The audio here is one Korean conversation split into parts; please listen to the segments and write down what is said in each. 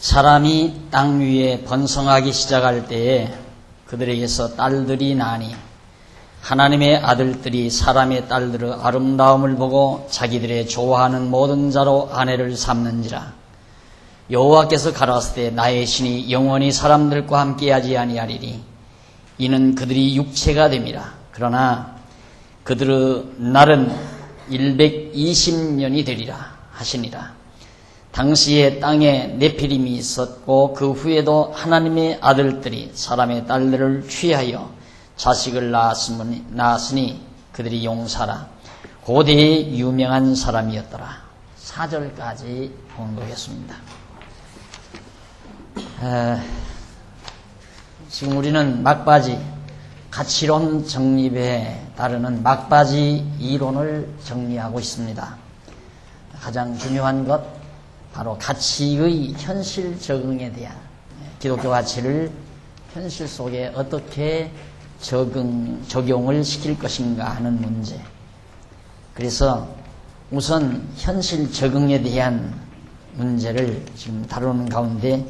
사람이 땅 위에 번성하기 시작할 때에 그들에게서 딸들이 나니 하나님의 아들들이 사람의 딸들의 아름다움을 보고 자기들의 좋아하는 모든 자로 아내를 삼는지라. 여호와께서 가라사대 나의 신이 영원히 사람들과 함께하지 아니하리니 이는 그들이 육체가 됨이라. 그러나 그들의 날은 120년이 되리라 하시니라. 당시에 땅에 네피림이 있었고 그 후에도 하나님의 아들들이 사람의 딸들을 취하여 자식을 낳았으니 그들이 용사라. 고대의 유명한 사람이었더라. 4절까지 봉독했습니다. 지금 우리는 막바지 가치론 정립에 따르는 막바지 이론을 정리하고 있습니다. 가장 중요한 것 바로 가치의 현실 적응에 대한, 기독교 가치를 현실 속에 어떻게 적용을 시킬 것인가 하는 문제. 그래서 우선 현실 적응에 대한 문제를 지금 다루는 가운데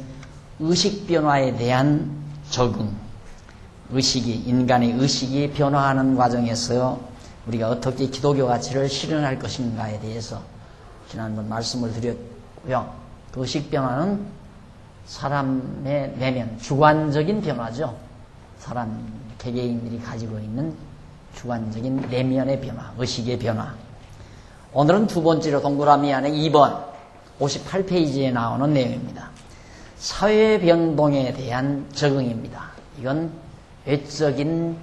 의식 변화에 대한 적응, 인간의 의식이 변화하는 과정에서 우리가 어떻게 기독교 가치를 실현할 것인가에 대해서 지난번 말씀을 드렸고요. 그 의식 변화는 사람의 내면, 주관적인 변화죠. 사람, 개개인들이 가지고 있는 주관적인 내면의 변화, 의식의 변화. 오늘은 두 번째로 동그라미 안에 2번 58페이지에 나오는 내용입니다. 사회 변동에 대한 적응입니다. 이건 외적인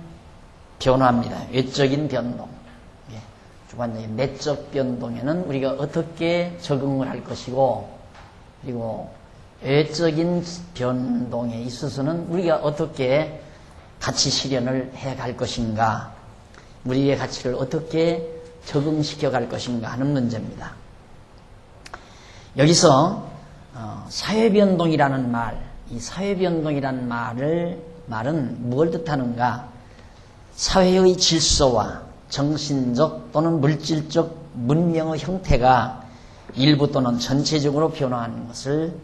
변화입니다. 외적인 변동. 주관적인 내적 변동에는 우리가 어떻게 적응을 할 것이고, 그리고 외적인 변동에 있어서는 우리가 어떻게 가치 실현을 해갈 것인가, 우리의 가치를 어떻게 적응시켜 갈 것인가 하는 문제입니다. 여기서 사회변동이라는 말, 이 사회변동이라는 말은 뭘 뜻하는가? 사회의 질서와 정신적 또는 물질적 문명의 형태가 일부 또는 전체적으로 변화하는 것을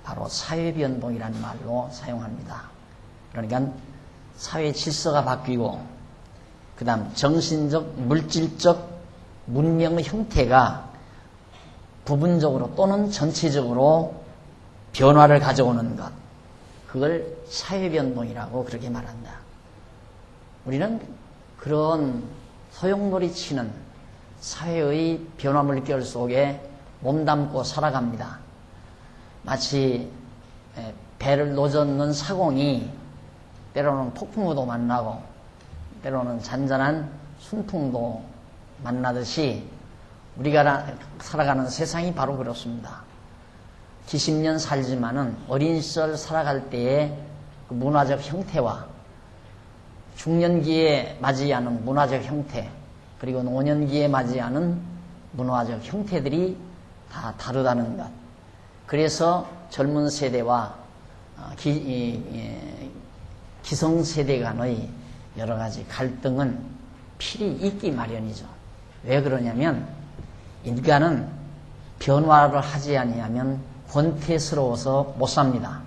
바로 사회변동이라는 말로 사용합니다. 그러니까 사회 질서가 바뀌고 그 다음 정신적, 물질적 문명의 형태가 부분적으로 또는 전체적으로 변화를 가져오는 것, 그걸 사회변동이라고 그렇게 말한다. 우리는 그런 소용돌이 치는 사회의 변화 물결 속에 몸담고 살아갑니다. 마치 배를 노젓는 사공이 때로는 폭풍우도 만나고 때로는 잔잔한 순풍도 만나듯이 우리가 살아가는 세상이 바로 그렇습니다. 기십년 살지만은 어린 시절 살아갈 때의 그 문화적 형태와 중년기에 맞이하는 문화적 형태, 그리고 노년기에 맞이하는 문화적 형태들이 다 다르다는 것. 그래서 젊은 세대와 기성세대 간의 여러 가지 갈등은 필히 있기 마련이죠. 왜 그러냐면 인간은 변화를 하지 아니하면 권태스러워서 못 삽니다.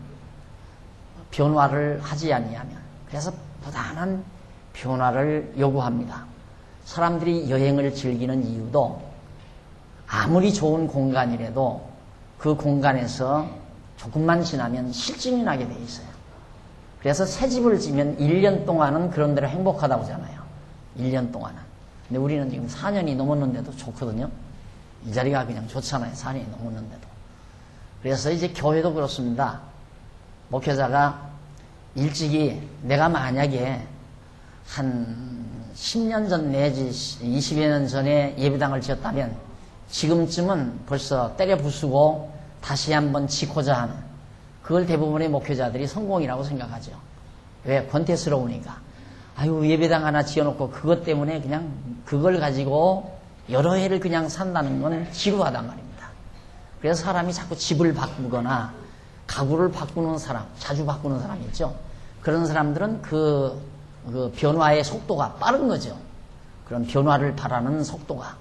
변화를 하지 아니하면. 그래서 부단한 변화를 요구합니다. 사람들이 여행을 즐기는 이유도 아무리 좋은 공간이라도 그 공간에서 조금만 지나면 실증이 나게 돼 있어요. 그래서 새 집을 지면 1년 동안은 그런 데로 행복하다고 하잖아요. 1년 동안은. 근데 우리는 지금 4년이 넘었는데도 좋거든요. 이 자리가 그냥 좋잖아요. 4년이 넘었는데도. 그래서 이제 교회도 그렇습니다. 목회자가 일찍이 내가 만약에 한 10년 전 내지 20여 년 전에 예배당을 지었다면 지금쯤은 벌써 때려 부수고 다시 한번 짓고자 하는, 그걸 대부분의 목회자들이 성공이라고 생각하죠. 왜? 권태스러우니까. 아유, 예배당 하나 지어놓고 그것 때문에 그냥 그걸 가지고 여러 해를 그냥 산다는 건 지루하단 말입니다. 그래서 사람이 자꾸 집을 바꾸거나 가구를 바꾸는 사람, 자주 바꾸는 사람이 있죠. 그런 사람들은 그 변화의 속도가 빠른 거죠. 그런 변화를 바라는 속도가.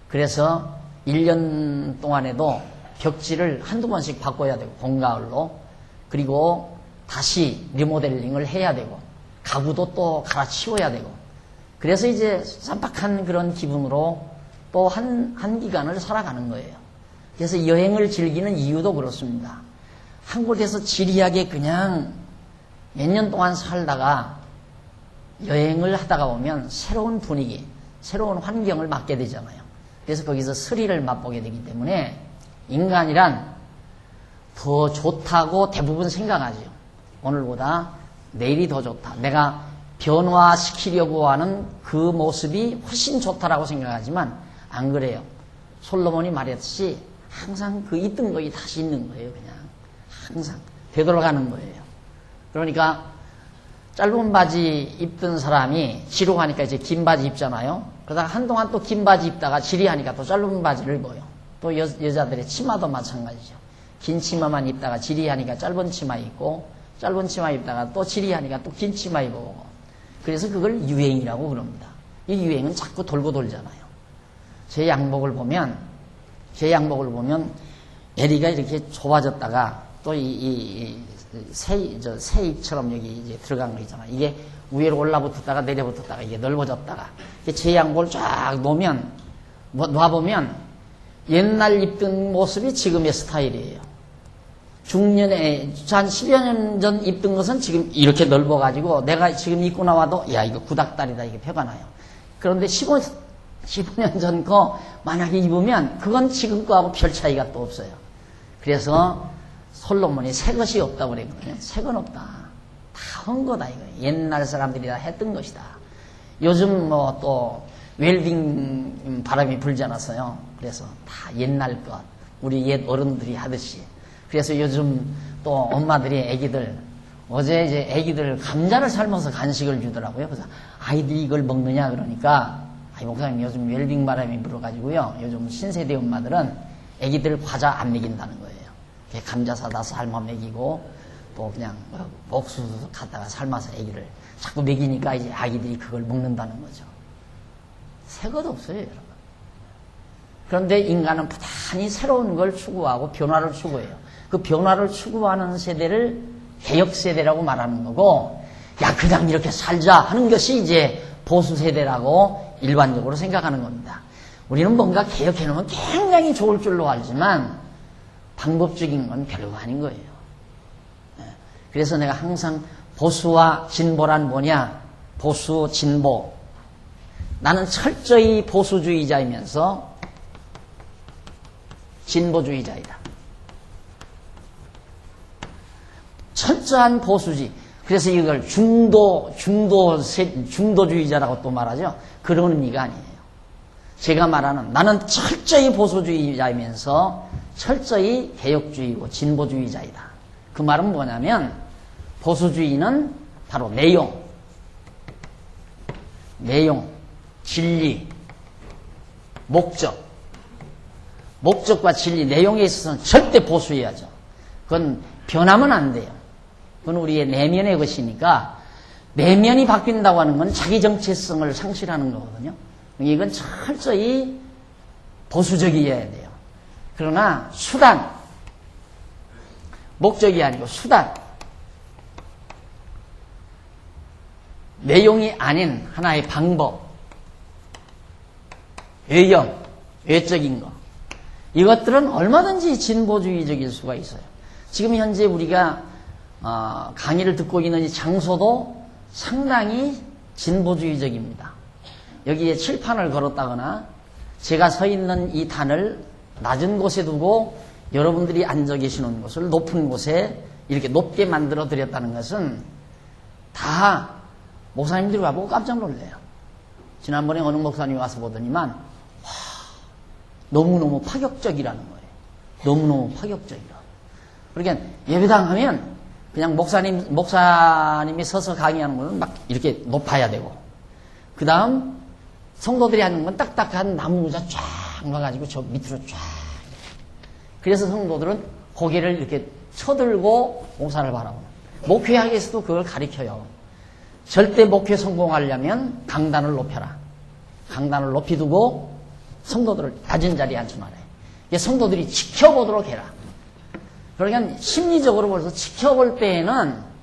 그래서 1년 동안에도 벽지를 한두 번씩 바꿔야 되고, 봄가을로. 그리고 다시 리모델링을 해야 되고, 가구도 또 갈아치워야 되고. 그래서 이제 쌈박한 그런 기분으로 또 한 기간을 살아가는 거예요. 그래서 여행을 즐기는 이유도 그렇습니다. 한 곳에서 지리하게 그냥 몇 년 동안 살다가 여행을 하다가 보면 새로운 분위기, 새로운 환경을 맞게 되잖아요. 그래서 거기서 스릴을 맛보게 되기 때문에 인간이란 더 좋다고 대부분 생각하죠. 오늘보다 내일이 더 좋다. 내가 변화시키려고 하는 그 모습이 훨씬 좋다라고 생각하지만 안 그래요. 솔로몬이 말했듯이 항상 그 있던 거이 다시 있는 거예요. 그냥 항상 되돌아가는 거예요. 그러니까 짧은 바지 입던 사람이 지루 하니까 이제 긴 바지 입잖아요. 그러다가 한동안 또 긴 바지 입다가 지리하니까 또 짧은 바지를 입어요. 또 여자들의 치마도 마찬가지죠. 긴 치마만 입다가 지리하니까 짧은 치마 입고, 짧은 치마 입다가 또 지리하니까 또 긴 치마 입고. 그래서 그걸 유행이라고 그럽니다. 이 유행은 자꾸 돌고 돌잖아요. 제 양복을 보면 애리가 이렇게 좁아졌다가 또 새 입처럼 여기 이제 들어간 거 있잖아요. 이게 위로 올라붙었다가 내려붙었다가 이게 넓어졌다가. 제 양복을 쫙 놔보면 옛날 입던 모습이 지금의 스타일이에요. 중년에 한 10여 년 전 입던 것은 지금 이렇게 넓어가지고 내가 지금 입고 나와도 야 이거 구닥다리다 이게 표가 나요. 그런데 15년 전 거 만약에 입으면 그건 지금 거하고 별 차이가 또 없어요. 그래서 솔로몬이 새 것이 없다고 그랬거든요. 새 건 없다. 다 한 거다 이거. 옛날 사람들이 다 했던 것이다. 요즘 뭐 또 웰빙 바람이 불지 않았어요. 그래서 다 옛날 것. 우리 옛 어른들이 하듯이. 그래서 요즘 또 엄마들이 애기들 어제 이제 애기들 감자를 삶아서 간식을 주더라고요. 그래서 아이들이 이걸 먹느냐 그러니까 아이 목사님 요즘 웰빙 바람이 불어가지고요. 요즘 신세대 엄마들은 애기들 과자 안 먹인다는 거예요. 감자 사다 삶아 먹이고 또 그냥 옥수수 갖다가 삶아서 애기를 자꾸 먹이니까 이제 아기들이 그걸 먹는다는 거죠. 새 것 없어요, 여러분. 그런데 인간은 부단히 새로운 걸 추구하고 변화를 추구해요. 그 변화를 추구하는 세대를 개혁세대라고 말하는 거고, 야, 그냥 이렇게 살자 하는 것이 이제 보수세대라고 일반적으로 생각하는 겁니다. 우리는 뭔가 개혁해놓으면 굉장히 좋을 줄로 알지만, 방법적인 건 별로가 아닌 거예요. 그래서 내가 항상 보수와 진보란 뭐냐? 보수, 진보. 나는 철저히 보수주의자이면서 진보주의자이다. 철저한 보수주의. 그래서 이걸 중도주의자라고 또 말하죠. 그런 의미가 아니에요. 제가 말하는 나는 철저히 보수주의자이면서 철저히 개혁주의고 진보주의자이다. 그 말은 뭐냐면 보수주의는 바로 내용, 진리, 목적과 진리, 내용에 있어서는 절대 보수해야죠. 그건 변하면 안 돼요. 그건 우리의 내면의 것이니까 내면이 바뀐다고 하는 건 자기 정체성을 상실하는 거거든요. 이건 철저히 보수적이어야 돼요. 그러나 수단, 목적이 아니고 수단, 내용이 아닌 하나의 방법, 외적인 거, 이것들은 얼마든지 진보주의적일 수가 있어요. 지금 현재 우리가 강의를 듣고 있는 이 장소도 상당히 진보주의적입니다. 여기에 칠판을 걸었다거나 제가 서 있는 이 단을 낮은 곳에 두고 여러분들이 앉아 계시는 곳을 높은 곳에 이렇게 높게 만들어 드렸다는 것은 다 목사님들이 와보고 깜짝 놀래요. 지난번에 어느 목사님이 와서 보더니만 와, 너무너무 파격적이라는 거예요. 너무너무 파격적이라. 그러니까 예배당 하면 그냥 목사님이 서서 강의하는 거는 막 이렇게 높아야 되고, 그 다음 성도들이 하는 건 딱딱한 나무 의자 쫙 놔가지고 저 밑으로 쫙. 그래서 성도들은 고개를 이렇게 쳐들고 목사를 바라보는. 목회학에서도 그걸 가르쳐요. 절대 목회 성공하려면 강단을 높여라. 강단을 높이 두고 성도들을 낮은 자리에 앉혀놔라. 성도들이 지켜보도록 해라. 그러니까 심리적으로 벌써 지켜볼 때에는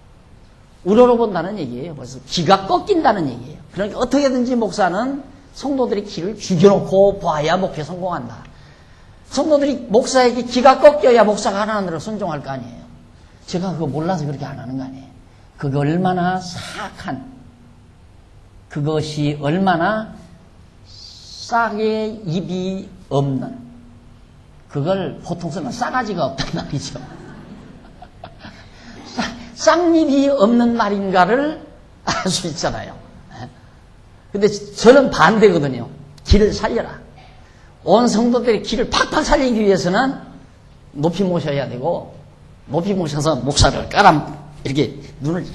우러러본다는 얘기예요. 벌써 기가 꺾인다는 얘기예요. 그러니까 어떻게든지 목사는 성도들의 기를 죽여놓고 봐야 목회 성공한다. 성도들이 목사에게 기가 꺾여야 목사가 하나님 대로 순종할 거 아니에요. 제가 그거 몰라서 그렇게 안 하는 거 아니에요. 그거 얼마나 사악한, 그것이 얼마나 싹의 입이 없는, 그걸 보통 쓰면 싸가지가 없단 말이죠. 쌍입이 없는 말인가를 알 수 있잖아요. 근데 저는 반대거든요. 길을 살려라. 온 성도들의 길을 팍팍 살리기 위해서는 높이 모셔야 되고, 높이 모셔서 목사를 이렇게 눈을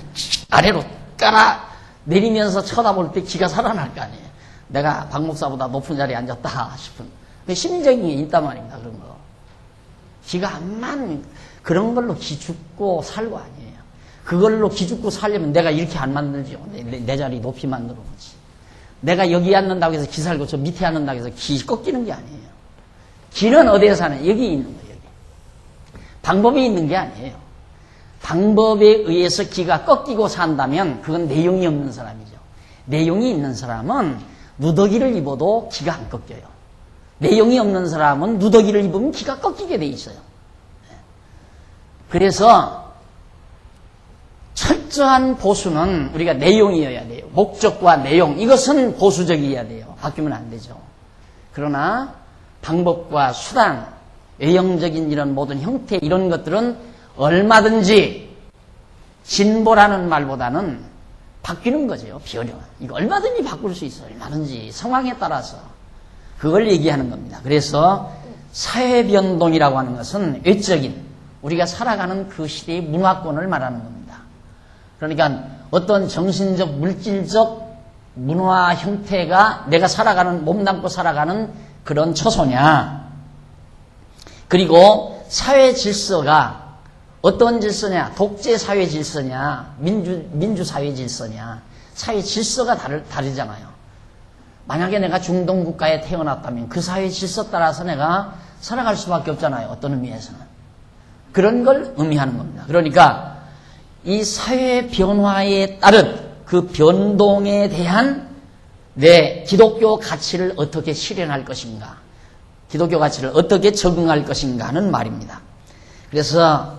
아래로 깔아 내리면서 쳐다볼 때 기가 살아날 거 아니에요. 내가 박 목사보다 높은 자리에 앉았다 싶은. 심리적인 게 있단 말입니다. 그런 거. 기가 암만 그런 걸로 기 죽고 살고 아니에요. 그걸로 기 죽고 살려면 내가 이렇게 안 만들죠. 내 자리 높이 만들어 놓지. 내가 여기 앉는다고 해서 기 살고 저 밑에 앉는다고 해서 기 꺾이는 게 아니에요. 기는 어디에 사는? 여기 있는 거예요. 여기. 방법이 있는 게 아니에요. 방법에 의해서 기가 꺾이고 산다면 그건 내용이 없는 사람이죠. 내용이 있는 사람은 누더기를 입어도 기가 안 꺾여요. 내용이 없는 사람은 누더기를 입으면 기가 꺾이게 돼 있어요. 그래서 철저한 보수는 우리가 내용이어야 돼요. 목적과 내용, 이것은 보수적이어야 돼요. 바뀌면 안 되죠. 그러나 방법과 수단, 외형적인 이런 모든 형태, 이런 것들은 얼마든지 진보라는 말보다는 바뀌는 거죠. 변화. 이거 얼마든지 바꿀 수 있어요. 얼마든지 상황에 따라서. 그걸 얘기하는 겁니다. 그래서 사회변동이라고 하는 것은 외적인, 우리가 살아가는 그 시대의 문화권을 말하는 겁니다. 그러니까 어떤 정신적, 물질적 문화 형태가 내가 살아가는, 몸담고 살아가는 그런 처소냐. 그리고 사회 질서가 어떤 질서냐. 독재 사회 질서냐. 민주 사회 질서냐. 사회 질서가 다르잖아요. 만약에 내가 중동 국가에 태어났다면 그 사회 질서 따라서 내가 살아갈 수밖에 없잖아요. 어떤 의미에서는. 그런 걸 의미하는 겁니다. 그러니까 이 사회 변화에 따른 그 변동에 대한 내 기독교 가치를 어떻게 실현할 것인가, 기독교 가치를 어떻게 적응할 것인가 하는 말입니다. 그래서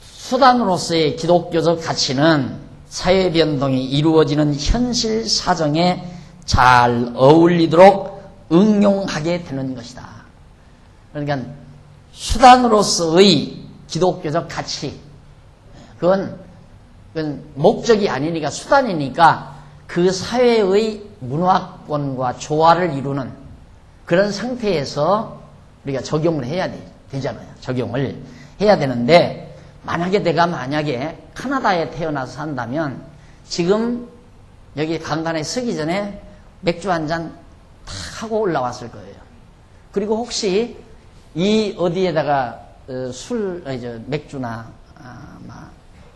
수단으로서의 기독교적 가치는 사회 변동이 이루어지는 현실 사정에 잘 어울리도록 응용하게 되는 것이다. 그러니까 수단으로서의 기독교적 가치, 그건 목적이 아니니까 수단이니까 그 사회의 문화권과 조화를 이루는 그런 상태에서 우리가 적용을 해야 되잖아요. 적용을 해야 되는데, 내가 만약에 카나다에 태어나서 산다면 지금 여기 강단에 서기 전에 맥주 한 잔 탁 하고 올라왔을 거예요. 그리고 혹시 이 어디에다가 맥주나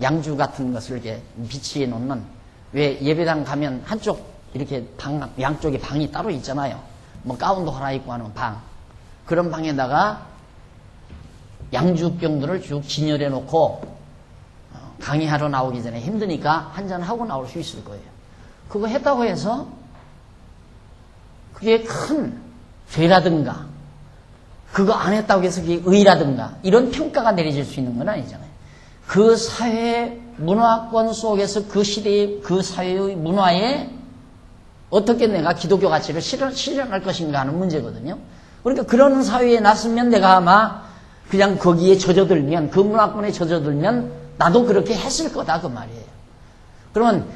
양주 같은 것을 이렇게 비치해 놓는, 왜 예배당 가면 한쪽 이렇게 양쪽에 방이 따로 있잖아요. 뭐 가운도 갈아입고 하는 방. 그런 방에다가 양주병들을 쭉 진열해 놓고 강의하러 나오기 전에 힘드니까 한잔 하고 나올 수 있을 거예요. 그거 했다고 해서 그게 큰 죄라든가, 그거 안 했다고 해서 그게 의라든가 이런 평가가 내려질 수 있는 건 아니잖아요. 그 사회 문화권 속에서 그 시대의 그 사회의 문화에 어떻게 내가 기독교 가치를 실현할 것인가 하는 문제거든요. 그러니까 그런 사회에 났으면 내가 아마 그냥 거기에 젖어들면, 그 문화권에 젖어들면 나도 그렇게 했을 거다 그 말이에요. 그러면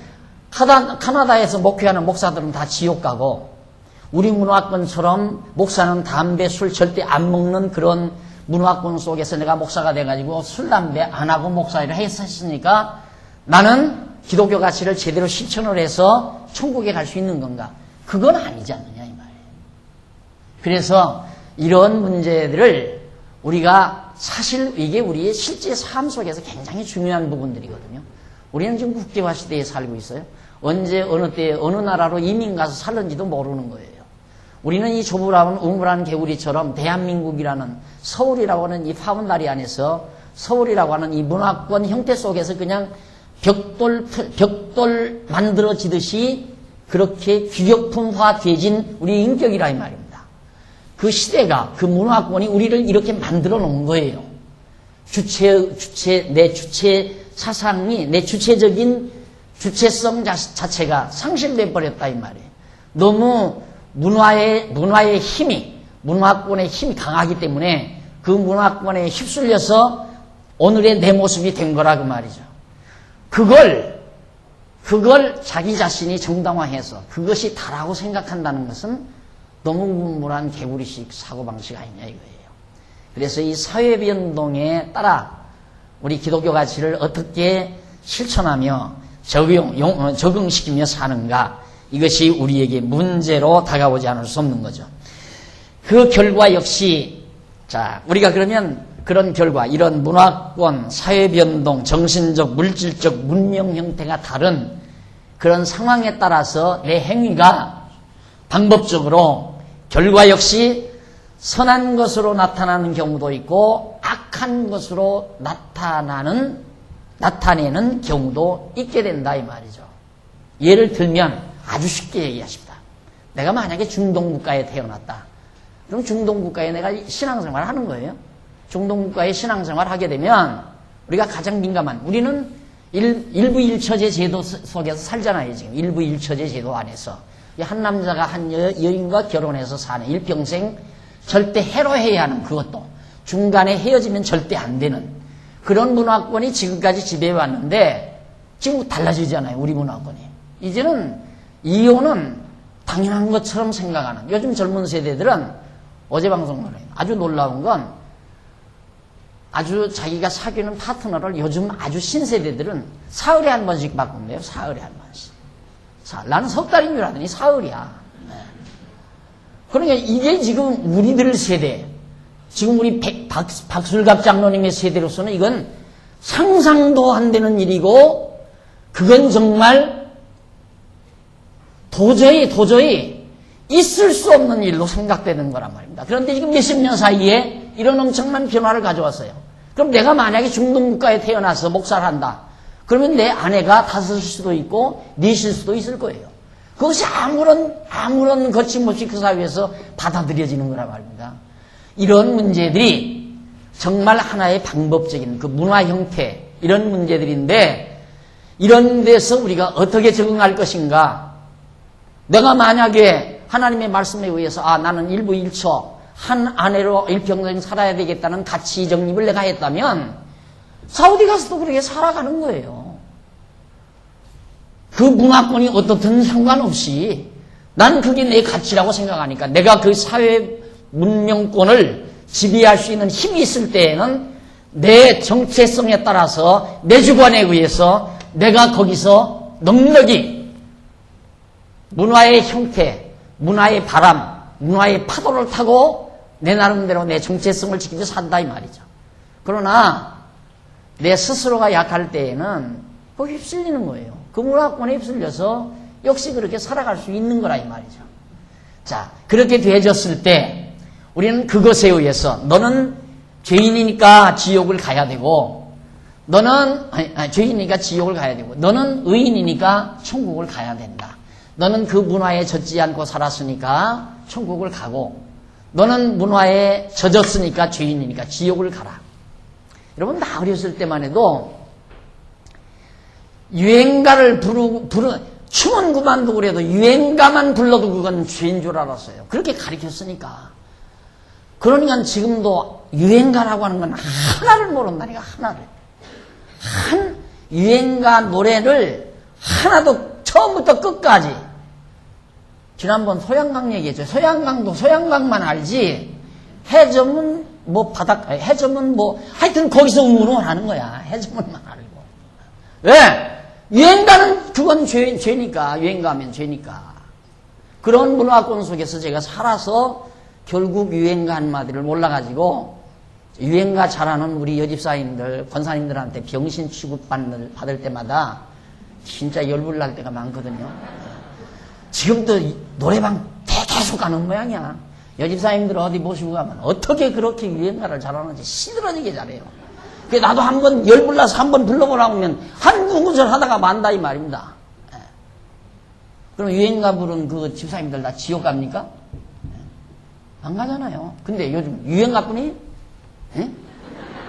카나다에서 목회하는 목사들은 다 지옥 가고, 우리 문화권처럼 목사는 담배, 술 절대 안 먹는 그런 문화권 속에서 내가 목사가 돼가지고 술, 담배 안 하고 목사일을 했으니까 나는 기독교 가치를 제대로 실천을 해서 천국에 갈 수 있는 건가? 그건 아니지 않느냐 이 말이에요. 그래서 이런 문제들을 우리가 사실 이게 우리의 실제 삶 속에서 굉장히 중요한 부분들이거든요. 우리는 지금 국제화 시대에 살고 있어요. 언제 어느 때에 어느 나라로 이민 가서 살는지도 모르는 거예요. 우리는 이 좁으라는 우물한 개구리처럼 대한민국이라는 서울이라고 하는 이 파운다리 안에서 서울이라고 하는 이 문화권 형태 속에서 그냥 벽돌 만들어지듯이 그렇게 규격품화 되진 우리 인격이라 이 말입니다. 그 시대가, 그 문화권이 우리를 이렇게 만들어 놓은 거예요. 내 주체 사상이, 내 주체적인 주체성 자체가 상실돼 버렸다 이 말이에요. 너무 문화의 힘이, 문화권의 힘이 강하기 때문에 그 문화권에 휩쓸려서 오늘의 내 모습이 된 거라 그 말이죠. 그걸 자기 자신이 정당화해서 그것이 다라고 생각한다는 것은 너무 우물한 개구리식 사고방식 아니냐 이거예요. 그래서 이 사회변동에 따라 우리 기독교 가치를 어떻게 실천하며 적응시키며 사는가, 이것이 우리에게 문제로 다가오지 않을 수 없는 거죠. 그 결과 역시, 자, 우리가 그러면 그런 결과, 이런 문화권, 사회변동, 정신적, 물질적, 문명 형태가 다른 그런 상황에 따라서 내 행위가 방법적으로 결과 역시 선한 것으로 나타나는 경우도 있고 악한 것으로 나타내는 경우도 있게 된다 이 말이죠. 예를 들면 아주 쉽게 얘기하십니다. 내가 만약에 중동국가에 태어났다. 그럼 중동국가에 내가 신앙생활을 하는 거예요. 중동국가에 신앙생활을 하게 되면 우리가 가장 민감한, 우리는 일부 일처제 제도 속에서 살잖아요. 지금 일부 일처제 제도 안에서 한 남자가 한 여인과 결혼해서 사는 일평생 절대 해로해야 하는, 그것도 중간에 헤어지면 절대 안 되는 그런 문화권이 지금까지 지배해왔는데 지금 달라지잖아요. 우리 문화권이 이제는 이혼은 당연한 것처럼 생각하는, 요즘 젊은 세대들은 어제 방송을 해요. 아주 놀라운 건 아주 자기가 사귀는 파트너를 요즘 아주 신세대들은 사흘에 한 번씩 바꾼대요. 사흘에 한 번씩. 나는 석 달인 줄 알았더니 사흘이야. 네. 그러니까 이게 지금 우리들 세대, 지금 우리 박술갑 장로님의 세대로서는 이건 상상도 안 되는 일이고, 그건 정말 도저히 있을 수 없는 일로 생각되는 거란 말입니다. 그런데 지금 몇십 년 사이에 이런 엄청난 변화를 가져왔어요. 그럼 내가 만약에 중동국가에 태어나서 목사를 한다. 그러면 내 아내가 5일 수도 있고 4일 수도 있을 거예요. 그것이 아무런 거침없이 그 사회에서 받아들여지는 거란 말입니다. 이런 문제들이 정말 하나의 방법적인 그 문화 형태, 이런 문제들인데, 이런 데서 우리가 어떻게 적응할 것인가. 내가 만약에 하나님의 말씀에 의해서 나는 일부 일처 한 아내로 일평생 살아야 되겠다는 가치 정립을 내가 했다면 사우디 가서도 그렇게 살아가는 거예요. 그 문화권이 어떻든 상관없이 난 그게 내 가치라고 생각하니까, 내가 그 사회 문명권을 지배할 수 있는 힘이 있을 때에는 내 정체성에 따라서 내 주관에 의해서 내가 거기서 넉넉히 문화의 형태, 문화의 바람, 문화의 파도를 타고 내 나름대로 내 정체성을 지키면서 산다 이 말이죠. 그러나 내 스스로가 약할 때에는 거기 휩쓸리는 거예요. 그 문화권에 휩쓸려서 역시 그렇게 살아갈 수 있는 거라 이 말이죠. 자, 그렇게 되어졌을 때 우리는 그것에 의해서 너는 죄인이니까 지옥을 가야 되고, 너는 죄인이니까 지옥을 가야 되고, 너는 의인이니까 천국을 가야 된다. 너는 그 문화에 젖지 않고 살았으니까 천국을 가고, 너는 문화에 젖었으니까 죄인이니까 지옥을 가라. 여러분, 나 어렸을 때만 해도 유행가를 춤은 그만두고 그래도 유행가만 불러도 그건 죄인 줄 알았어요. 그렇게 가르쳤으니까. 그러니까 지금도 유행가라고 하는 건 하나를 모른다니까, 하나를. 한 유행가 노래를 하나도 처음부터 끝까지. 지난번 소양강 얘기했죠. 소양강도 소양강만 알지, 해점은 해점은 하여튼 거기서 응원을 하는 거야. 해점은만 알고. 왜? 유행가는 그건 죄니까, 유행가면 죄니까. 그런 문화권 속에서 제가 살아서 결국 유행가 한마디를 몰라가지고 유행가 잘하는 우리 여집사님들, 권사님들한테 병신 취급받을 때마다 진짜 열불 날 때가 많거든요. 지금도 노래방 계속 가는 모양이야. 여집사님들 어디 모시고 가면 어떻게 그렇게 유행가를 잘하는지 시들어지게 잘해요. 그래서 나도 한번 열불나서 한번 불러보라고 하면 한 구구절 하다가 만다 이 말입니다. 예. 그럼 유행가 부른 그 집사님들 다 지옥 갑니까? 예. 안 가잖아요. 근데 요즘 유행가뿐이 예?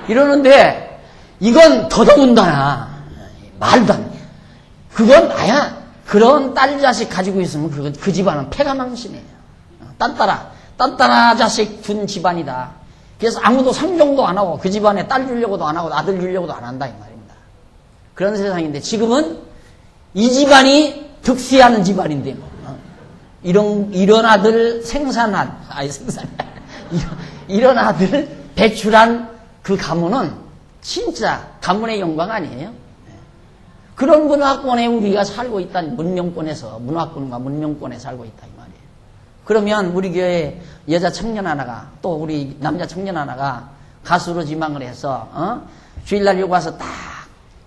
이러는데 이건 더더군다나 말도 안 돼. 그건 아야 그런 딸 자식 가지고 있으면 그 집안은 패가 망신이에요. 딴따라 자식 둔 집안이다. 그래서 아무도 상종도 안 하고 그 집안에 딸 주려고도 안 하고 아들 주려고도 안 한다 이 말입니다. 그런 세상인데 지금은 이 집안이 득세하는 집안인데 뭐. 이런 아들 이런 아들 배출한 그 가문은 진짜 가문의 영광 아니에요? 그런 문화권에 우리가 살고 있다는 문화권과 문명권에 살고 있다 이 말이에요. 그러면 우리 교회 여자 청년 하나가 또 우리 남자 청년 하나가 가수로 지망을 해서 주일날 여기 와서 딱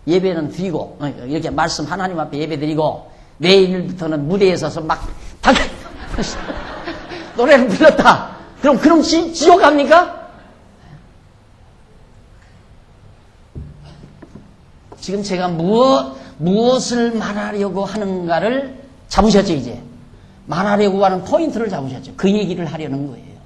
예배는 드리고 이렇게 말씀 하나님 앞에 예배 드리고 내일부터는 무대에 서서 막 노래를 불렀다. 그럼 지옥 갑니까? 지금 제가 무엇을 말하려고 하는가를 잡으셨죠, 이제. 말하려고 하는 포인트를 잡으셨죠. 그 얘기를 하려는 거예요.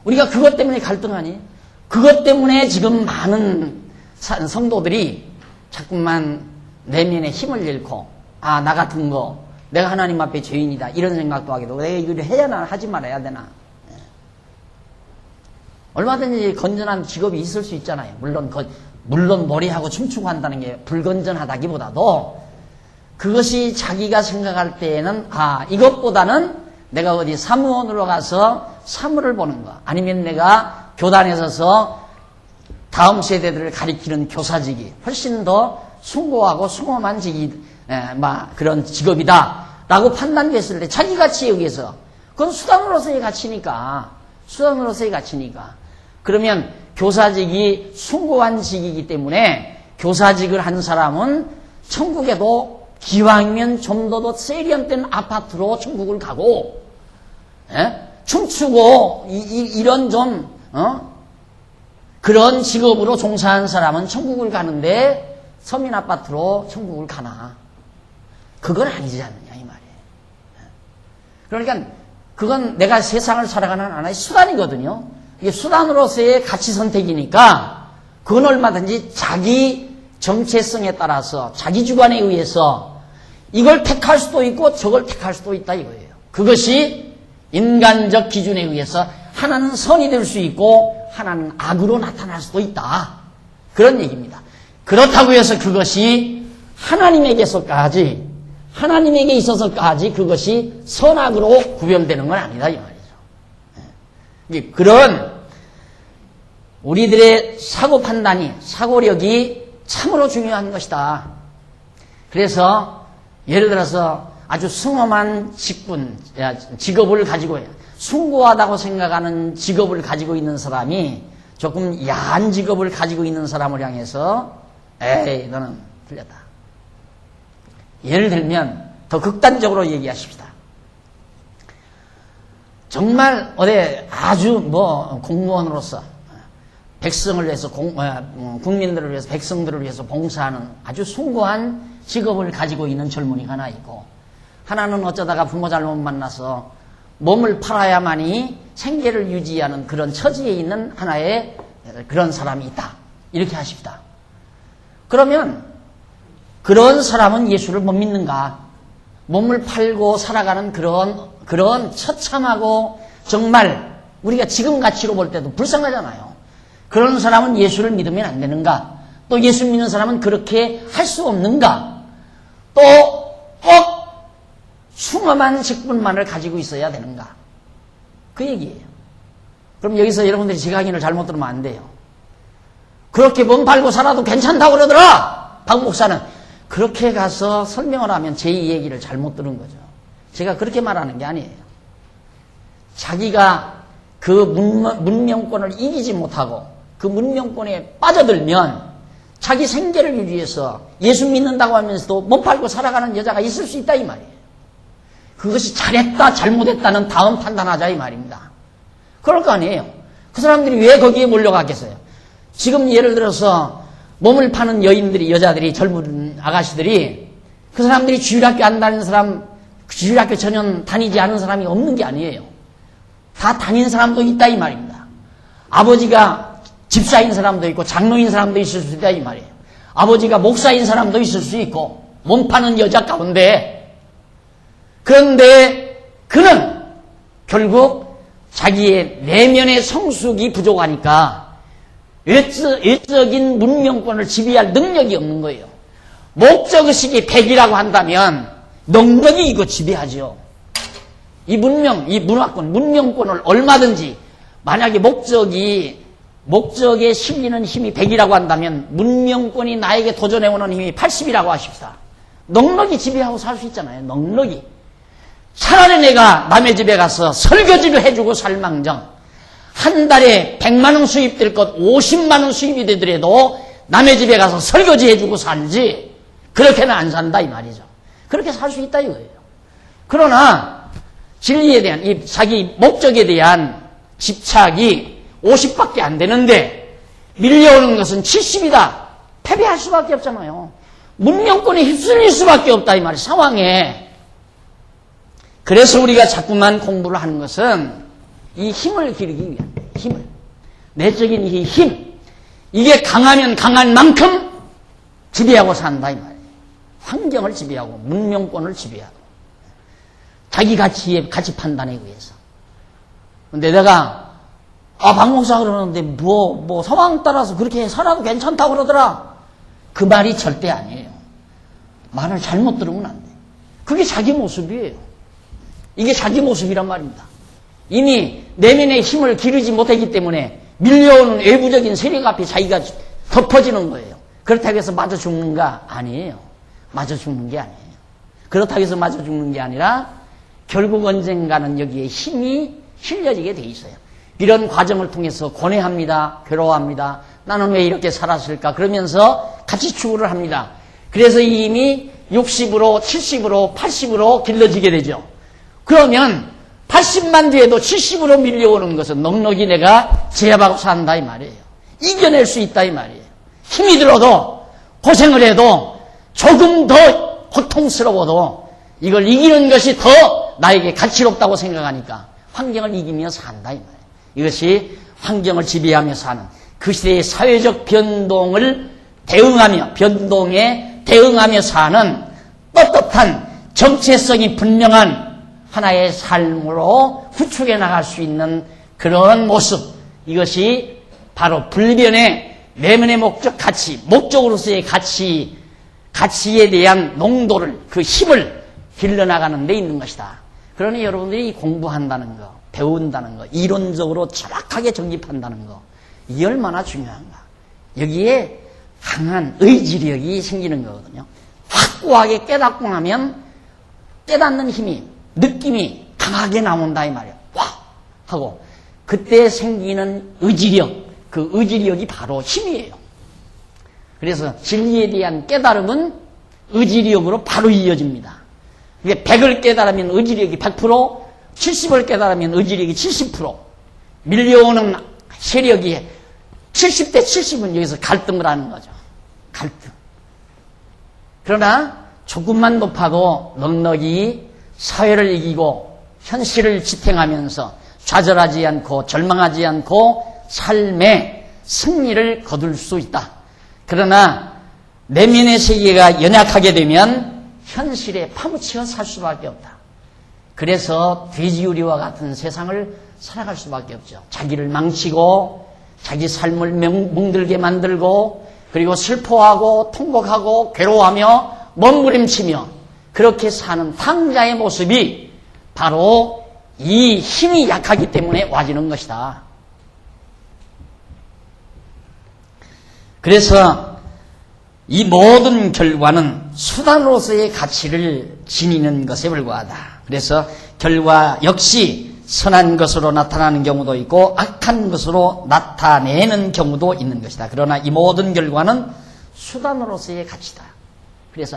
우리가 그것 때문에 갈등하니? 그것 때문에 지금 많은 성도들이 자꾸만 내면에 힘을 잃고, 나 같은 거, 내가 하나님 앞에 죄인이다. 이런 생각도 하게 되고, 내가 이걸 해야 하나, 하지 말아야 되나. 얼마든지 건전한 직업이 있을 수 있잖아요. 물론 머리하고 춤추고 한다는 게 불건전하다기보다도 그것이 자기가 생각할 때에는 이것보다는 내가 어디 사무원으로 가서 사무를 보는 거 아니면 내가 교단에 서서 다음 세대들을 가리키는 교사직이 훨씬 더 숭고하고 숭엄한 그런 직업이다 라고 판단했을 때 자기 가치에 의해서 그건 수단으로서의 가치니까 그러면 교사직이 숭고한 직이기 때문에 교사직을 한 사람은 천국에도 기왕이면 좀 더 세련된 아파트로 천국을 가고 춤추고 이런 그런 직업으로 종사한 사람은 천국을 가는데 서민 아파트로 천국을 가나 그건 아니지 않느냐 이 말이에요. 그러니까 그건 내가 세상을 살아가는 하나의 수단이거든요. 이게 수단으로서의 가치 선택이니까 그건 얼마든지 자기 정체성에 따라서 자기 주관에 의해서 이걸 택할 수도 있고 저걸 택할 수도 있다 이거예요. 그것이 인간적 기준에 의해서 하나는 선이 될 수 있고 하나는 악으로 나타날 수도 있다. 그런 얘기입니다. 그렇다고 해서 그것이 하나님에게 있어서까지 그것이 선악으로 구별되는 건 아니다 이 말이죠. 그런 우리들의 사고 판단이 사고력이 참으로 중요한 것이다. 그래서 예를 들어서 아주 숭엄한 직업을 가지고 숭고하다고 생각하는 직업을 가지고 있는 사람이 조금 야한 직업을 가지고 있는 사람을 향해서 에이 너는 틀렸다. 예를 들면 더 극단적으로 얘기하십시다. 정말 아주 공무원으로서 백성을 위해서 국민들을 위해서 백성들을 위해서 봉사하는 아주 숭고한 직업을 가지고 있는 젊은이가 하나 있고 하나는 어쩌다가 부모 잘못 만나서 몸을 팔아야만이 생계를 유지하는 그런 처지에 있는 하나의 그런 사람이 있다. 이렇게 하십시다. 그러면 그런 사람은 예수를 못 믿는가? 몸을 팔고 살아가는 그런 처참하고 정말 우리가 지금 가치로 볼 때도 불쌍하잖아요. 그런 사람은 예수를 믿으면 안 되는가? 또 예수 믿는 사람은 그렇게 할 수 없는가? 또 꼭 숭엄한 직분만을 가지고 있어야 되는가? 그 얘기예요. 그럼 여기서 여러분들이 제 강의를 잘못 들으면 안 돼요. 그렇게 몸 팔고 살아도 괜찮다고 그러더라! 박 목사는. 그렇게 가서 설명을 하면 제 얘기를 잘못 들은 거죠. 제가 그렇게 말하는 게 아니에요. 자기가 그 문명권을 이기지 못하고 그 문명권에 빠져들면 자기 생계를 위해서 예수 믿는다고 하면서도 몸 팔고 살아가는 여자가 있을 수 있다 이 말이에요. 그것이 잘했다 잘못했다는 다음 판단하자 이 말입니다. 그럴 거 아니에요. 그 사람들이 왜 거기에 몰려갔겠어요? 지금 예를 들어서 몸을 파는 여인들이, 여자들이, 젊은 아가씨들이, 그 사람들이 주일학교 안 다니는 사람, 주일학교 전혀 다니지 않은 사람이 없는 게 아니에요. 다 다닌 사람도 있다 이 말입니다. 아버지가 집사인 사람도 있고 장로인 사람도 있을 수 있다 이 말이에요. 아버지가 목사인 사람도 있을 수 있고 몸 파는 여자 가운데, 그런데 그는 결국 자기의 내면의 성숙이 부족하니까 외적인 문명권을 지배할 능력이 없는 거예요. 목적의식이 100이라고 한다면 능력이 이거 지배하죠. 이 문화권, 문명권을 얼마든지, 만약에 목적에 실리는 힘이 100이라고 한다면 문명권이 나에게 도전해오는 힘이 80이라고 하십시다. 능력이 지배하고 살 수 있잖아요. 능력이. 차라리 내가 남의 집에 가서 설거지를 해주고 살망정 한 달에 100만 원 수입될 것 50만 원 수입이 되더라도 남의 집에 가서 설거지 해주고 살지, 그렇게는 안 산다 이 말이죠. 그렇게 살 수 있다 이거예요. 그러나 진리에 대한, 이 자기 목적에 대한 집착이 50밖에 안 되는데 밀려오는 것은 70이다. 패배할 수밖에 없잖아요. 문명권에 휩쓸릴 수밖에 없다 이 말이에요. 상황에. 그래서 우리가 자꾸만 공부를 하는 것은 이 힘을 기르기 위한, 힘을. 내적인 이 힘. 이게 강하면 강한 만큼 지배하고 산다 이 말이에요. 환경을 지배하고 문명권을 지배하고 자기 가치 판단에 의해서. 근데 내가 박 목사 그러는데 뭐 상황 따라서 그렇게 살아도 괜찮다고 그러더라. 그 말이 절대 아니에요. 말을 잘못 들으면 안 돼. 그게 자기 모습이에요. 이게 자기 모습이란 말입니다. 이미 내면의 힘을 기르지 못했기 때문에 밀려오는 외부적인 세력 앞에 자기가 덮어지는 거예요. 그렇다고 해서 맞아 죽는가? 아니에요. 맞아 죽는 게 아니에요. 그렇다고 해서 맞아 죽는 게 아니라 결국 언젠가는 여기에 힘이 실려지게 돼 있어요. 이런 과정을 통해서 고뇌합니다. 괴로워합니다. 나는 왜 이렇게 살았을까? 그러면서 같이 추구를 합니다. 그래서 이 힘이 60으로 70으로 80으로 길러지게 되죠. 그러면 80만 뒤에도 70으로 밀려오는 것은 넉넉히 내가 제압하고 산다 이 말이에요. 이겨낼 수 있다 이 말이에요. 힘이 들어도 고생을 해도 조금 더 고통스러워도 이걸 이기는 것이 더 나에게 가치롭다고 생각하니까 환경을 이기며 산다 이 말이에요. 이것이 환경을 지배하며 사는 그 시대의 사회적 변동을 대응하며, 변동에 대응하며 사는 떳떳한 정체성이 분명한 하나의 삶으로 구축해 나갈 수 있는 그런 모습, 이것이 바로 불변의 내면의 목적 가치, 목적으로서의 가치에 대한 농도를, 그 힘을 길러나가는 데 있는 것이다. 그러니 여러분들이 공부한다는 거, 배운다는 거, 이론적으로 정확하게 정립한다는 거, 이게 얼마나 중요한가. 여기에 강한 의지력이 생기는 거거든요. 확고하게 깨닫고 나면 깨닫는 힘이, 느낌이 강하게 나온다 이 말이에요. 와! 하고 그때 생기는 의지력, 그 의지력이 바로 힘이에요. 그래서 진리에 대한 깨달음은 의지력으로 바로 이어집니다. 이게 100을 깨달으면 의지력이 100%, 70을 깨달으면 의지력이 70%, 밀려오는 세력이 70대 70은 여기서 갈등을 하는 거죠. 갈등. 그러나 조금만 높아도 넉넉히 사회를 이기고 현실을 지탱하면서 좌절하지 않고 절망하지 않고 삶의 승리를 거둘 수 있다. 그러나 내면의 세계가 연약하게 되면 현실에 파묻혀 살 수밖에 없다. 그래서 돼지우리와 같은 세상을 살아갈 수밖에 없죠. 자기를 망치고 자기 삶을 멍들게 만들고 그리고 슬퍼하고 통곡하고 괴로워하며 몸부림치며 그렇게 사는 탕자의 모습이 바로 이 힘이 약하기 때문에 와지는 것이다. 그래서 이 모든 결과는 수단으로서의 가치를 지니는 것에 불과하다. 그래서 결과 역시 선한 것으로 나타나는 경우도 있고 악한 것으로 나타내는 경우도 있는 것이다. 그러나 이 모든 결과는 수단으로서의 가치다. 그래서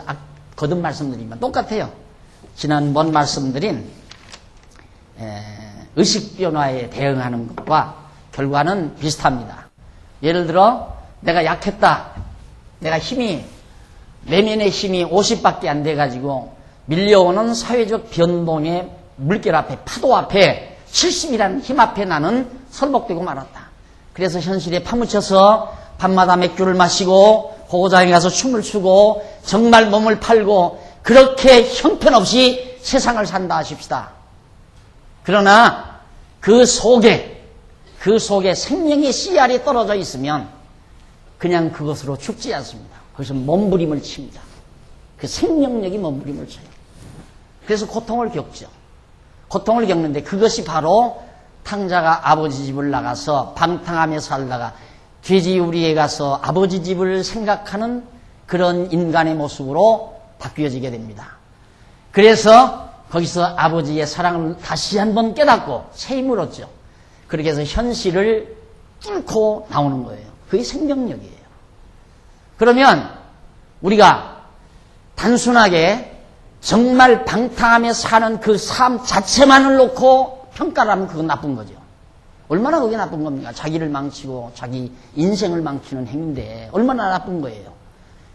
거듭 말씀드리면 똑같아요. 지난번 말씀드린 의식 변화에 대응하는 것과 결과는 비슷합니다. 예를 들어 내가 약했다. 내가 내면의 힘이 50밖에 안 돼가지고 밀려오는 사회적 변동의 물결 앞에, 파도 앞에 70이라는 힘 앞에 나는 설복되고 말았다. 그래서 현실에 파묻혀서 밤마다 맥주를 마시고 고고장에 가서 춤을 추고 정말 몸을 팔고 그렇게 형편없이 세상을 산다 하십시다. 그러나 그 속에 생명의 씨알이 떨어져 있으면 그냥 그것으로 죽지 않습니다. 거기서 몸부림을 칩니다. 그 생명력이 몸부림을 쳐요. 그래서 고통을 겪죠. 고통을 겪는데 그것이 바로 탕자가 아버지 집을 나가서 방탕하며 살다가 돼지우리에 가서 아버지 집을 생각하는 그런 인간의 모습으로 바뀌어지게 됩니다. 그래서 거기서 아버지의 사랑을 다시 한번 깨닫고 새 힘을 얻죠. 그렇게 해서 현실을 뚫고 나오는 거예요. 그게 생명력이에요. 그러면 우리가 단순하게 정말 방탕하며 사는 그 삶 자체만을 놓고 평가를 하면 그건 나쁜 거죠. 얼마나 그게 나쁜 겁니까? 자기를 망치고 자기 인생을 망치는 행위인데 얼마나 나쁜 거예요.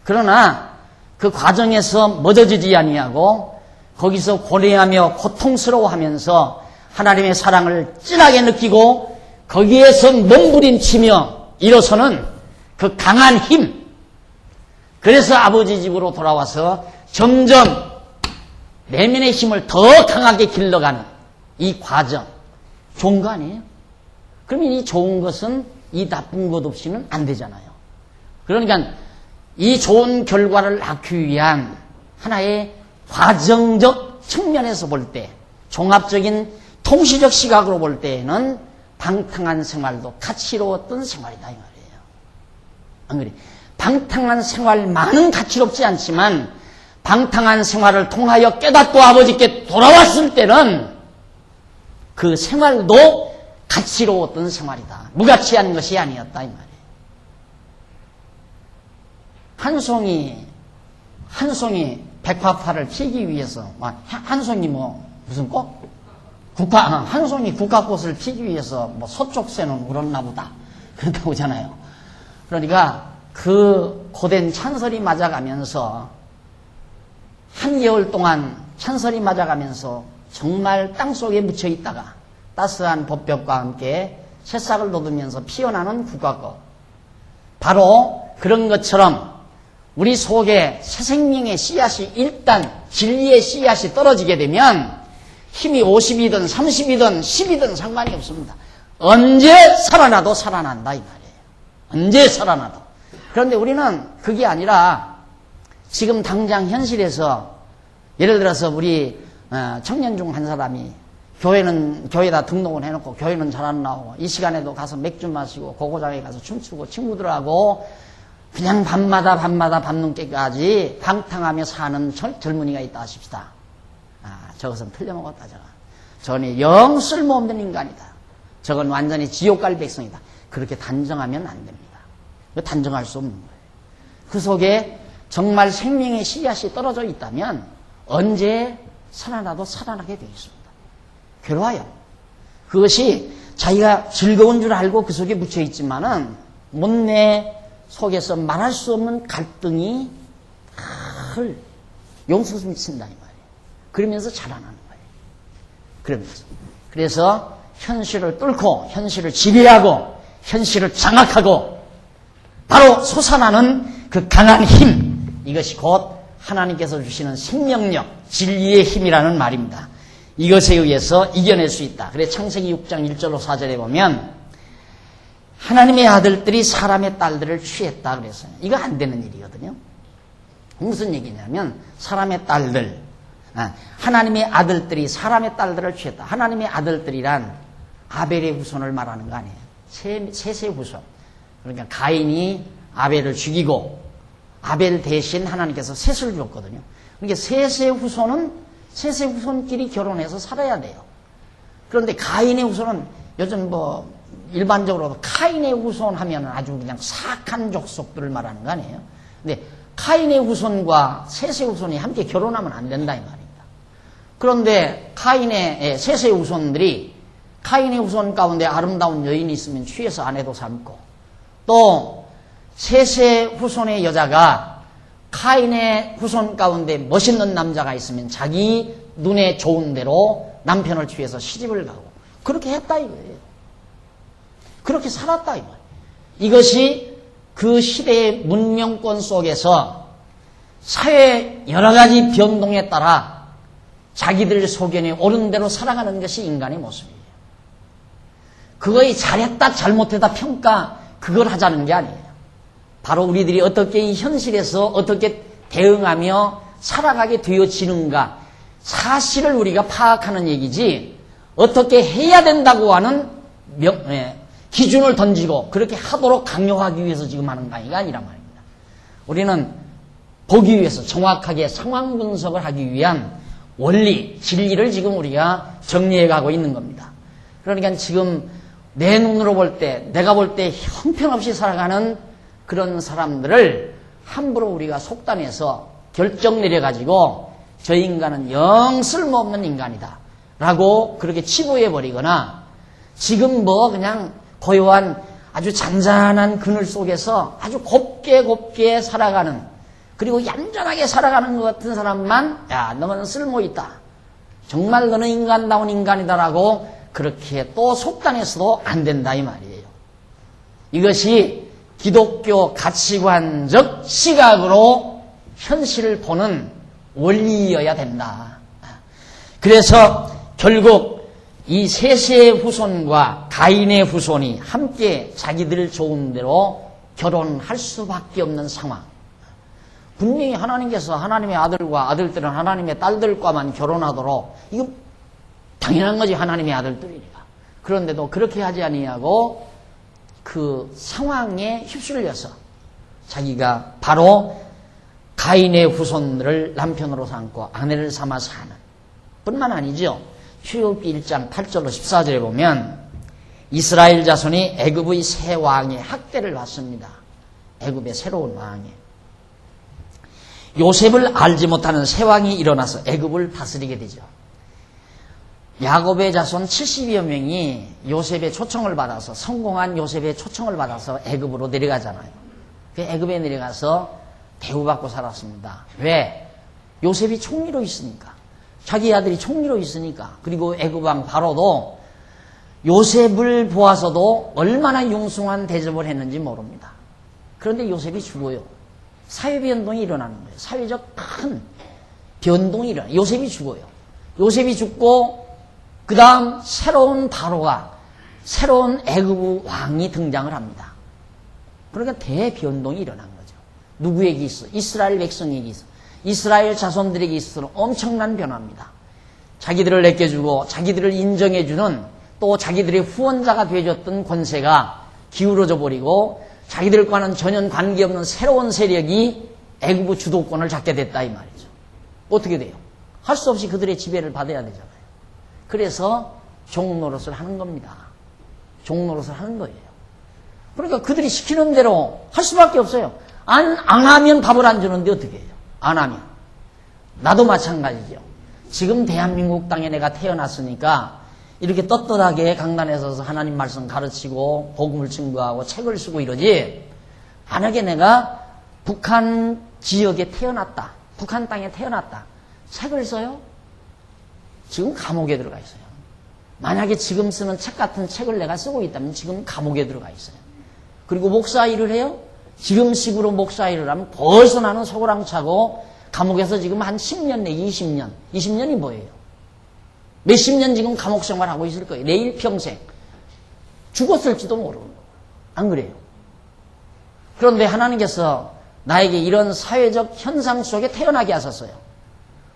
그러나 그 과정에서 멎어지지 아니하고 거기서 고뇌하며 고통스러워하면서 하나님의 사랑을 진하게 느끼고 거기에서 몸부림치며 일어서는 그 강한 힘. 그래서 아버지 집으로 돌아와서 점점 내면의 힘을 더 강하게 길러가는 이 과정. 좋은 거 아니에요? 그러면 이 좋은 것은 이 나쁜 것 없이는 안 되잖아요. 그러니까 이 좋은 결과를 낳기 위한 하나의 과정적 측면에서 볼 때, 종합적인 통시적 시각으로 볼 때에는 방탕한 생활도 가치로웠던 생활이다 이 말이에요. 안 그래? 방탕한 생활만은 가치롭지 않지만 방탕한 생활을 통하여 깨닫고 아버지께 돌아왔을 때는 그 생활도 가치로웠던 생활이다. 무가치한 것이 아니었다 이 말이에요. 한 송이 백화파를 피기 위해서 한 송이 무슨 꽃? 한 송이 국화꽃을 피기 위해서 서쪽 새는 울었나 보다. 그렇다고 하잖아요. 그러니까 그 고된 찬설이 맞아가면서 한겨울 동안 찬설이 맞아가면서 정말 땅속에 묻혀 있다가 따스한 봄볕과 함께 새싹을 돋으면서 피어나는 국화꽃. 바로 그런 것처럼 우리 속에 새 생명의 씨앗이 일단 진리의 씨앗이 떨어지게 되면 힘이 50이든 30이든 10이든 상관이 없습니다. 언제 살아나도 살아난다 이 말이에요. 언제 살아나도. 그런데 우리는 그게 아니라 지금 당장 현실에서 예를 들어서 우리 청년 중 한 사람이 교회에다 등록을 해놓고 교회는 잘 안 나오고 이 시간에도 가서 맥주 마시고 고고장에 가서 춤추고 친구들하고 그냥 밤마다 밤늦게까지 방탕하며 사는 젊은이가 있다 하십시다. 저것은 틀려먹었다 저건 영 쓸모없는 인간이다. 저건 완전히 지옥 갈 백성이다. 그렇게 단정하면 안 됩니다. 단정할 수 없는 거예요. 그 속에 정말 생명의 씨앗이 떨어져 있다면 언제 살아나도 살아나게 되어 있습니다. 괴로워요. 그것이 자기가 즐거운 줄 알고 그 속에 묻혀 있지만은 못내 속에서 말할 수 없는 갈등이 늘 용솟음 미친다 이 말이에요. 그러면서 자라나는 거예요. 그래서 현실을 뚫고 현실을 지배하고 현실을 장악하고 바로 솟아나는 그 강한 힘, 이것이 곧 하나님께서 주시는 생명력, 진리의 힘이라는 말입니다. 이것에 의해서 이겨낼 수 있다. 그래서 창세기 6장 1절로 4절에 보면 하나님의 아들들이 사람의 딸들을 취했다 그랬어요. 이거 안 되는 일이거든요. 무슨 얘기냐면 사람의 딸들, 하나님의 아들들이 사람의 딸들을 취했다. 하나님의 아들들이란 아벨의 후손을 말하는 거 아니에요. 셋의 후손. 그러니까 가인이 아벨을 죽이고 아벨 대신 하나님께서 셋을 줬거든요. 그러니까 셋의 후손끼리 결혼해서 살아야 돼요. 그런데 가인의 후손은 요즘 일반적으로 카인의 후손 하면 아주 그냥 사악한 족속들을 말하는 거 아니에요. 근데 카인의 후손과 셋의 후손이 함께 결혼하면 안 된다 이 말입니다. 그런데 카인의 셋의 후손들이 카인의 후손 가운데 아름다운 여인이 있으면 취해서 아내도 삼고, 또 셋의 후손의 여자가 카인의 후손 가운데 멋있는 남자가 있으면 자기 눈에 좋은 대로 남편을 취해서 시집을 가고 그렇게 했다 이거예요. 그렇게 살았다 이거예요. 이것이 그 시대의 문명권 속에서 사회 여러 가지 변동에 따라 자기들 소견에 옳은 대로 살아가는 것이 인간의 모습이에요. 그거에 잘했다 잘못했다 평가 그걸 하자는 게 아니에요. 바로 우리들이 어떻게 이 현실에서 어떻게 대응하며 살아가게 되어지는가 사실을 우리가 파악하는 얘기지, 어떻게 해야 된다고 하는 기준을 던지고 그렇게 하도록 강요하기 위해서 지금 하는 강의가 아니란 말입니다. 우리는 보기 위해서 정확하게 상황 분석을 하기 위한 원리, 진리를 지금 우리가 정리해 가고 있는 겁니다. 그러니까 지금 내 눈으로 볼 때, 내가 볼 때 형편없이 살아가는 그런 사람들을 함부로 우리가 속단해서 결정 내려가지고 저 인간은 영 쓸모없는 인간이다 라고 그렇게 치부해버리거나, 지금 뭐 그냥 고요한 아주 잔잔한 그늘 속에서 아주 곱게 살아가는, 그리고 얌전하게 살아가는 것 같은 사람만 야 너는 쓸모있다, 정말 너는 인간다운 인간이다라고 그렇게 또 속단해서도 안 된다 이 말이에요. 이것이 기독교 가치관적 시각으로 현실을 보는 원리여야 된다. 그래서 결국 이 셋의 후손과 가인의 후손이 함께 자기들 좋은 대로 결혼할 수밖에 없는 상황. 분명히 하나님께서 하나님의 아들과 아들들은 하나님의 딸들과만 결혼하도록, 이거 당연한 거지, 하나님의 아들들이니까. 그런데도 그렇게 하지 아니하고 그 상황에 휩쓸려서 자기가 바로 가인의 후손들을 남편으로 삼고 아내를 삼아 사는 뿐만 아니죠. 출애굽기 1장 8절로 14절에 보면 이스라엘 자손이 애굽의 새 왕의 학대를 받습니다. 애굽의 새로운 왕이. 요셉을 알지 못하는 새 왕이 일어나서 애굽을 다스리게 되죠. 야곱의 자손 70여 명이 요셉의 초청을 받아서, 성공한 요셉의 초청을 받아서 애굽으로 내려가잖아요. 그 애굽에 내려가서 대우받고 살았습니다. 왜? 요셉이 총리로 있으니까. 자기 아들이 총리로 있으니까. 그리고 애굽왕 바로도 요셉을 보아서도 얼마나 융숭한 대접을 했는지 모릅니다. 그런데 요셉이 죽어요. 사회 변동이 일어나는 거예요. 사회적 큰 변동이 일어나요. 요셉이 죽어요. 요셉이 죽고 그 다음 새로운 바로가, 새로운 애굽 왕이 등장을 합니다. 그러니까 대변동이 일어난 거죠. 누구에게 있어? 이스라엘 백성에게 있어. 이스라엘 자손들에게 있어서는 엄청난 변화입니다. 자기들을 내껴주고 자기들을 인정해주는, 또 자기들의 후원자가 되어줬던 권세가 기울어져 버리고 자기들과는 전혀 관계없는 새로운 세력이 애굽 주도권을 잡게 됐다 이 말이죠. 어떻게 돼요? 할 수 없이 그들의 지배를 받아야 되잖아요. 그래서 종노릇을 하는 겁니다. 종노릇을 하는 거예요. 그러니까 그들이 시키는 대로 할 수밖에 없어요. 안 하면 밥을 안 주는데 어떻게 해요? 안 하면. 나도 마찬가지죠. 지금 대한민국 땅에 내가 태어났으니까 이렇게 떳떳하게 강단에 서서 하나님 말씀 가르치고 복음을 증거하고 책을 쓰고 이러지, 만약에 내가 북한 지역에 태어났다, 북한 땅에 태어났다, 책을 써요? 지금 감옥에 들어가 있어요. 만약에 지금 쓰는 책 같은 책을 내가 쓰고 있다면 지금 감옥에 들어가 있어요. 그리고 목사 일을 해요? 지금 식으로 목사 일을 하면 벌써 나는 소고랑 차고 감옥에서 지금 한 10년 내지 20년. 20년이 뭐예요? 몇십 년 지금 감옥 생활하고 있을 거예요. 내일 평생. 죽었을지도 모르고. 안 그래요? 그런데 하나님께서 나에게 이런 사회적 현상 속에 태어나게 하셨어요.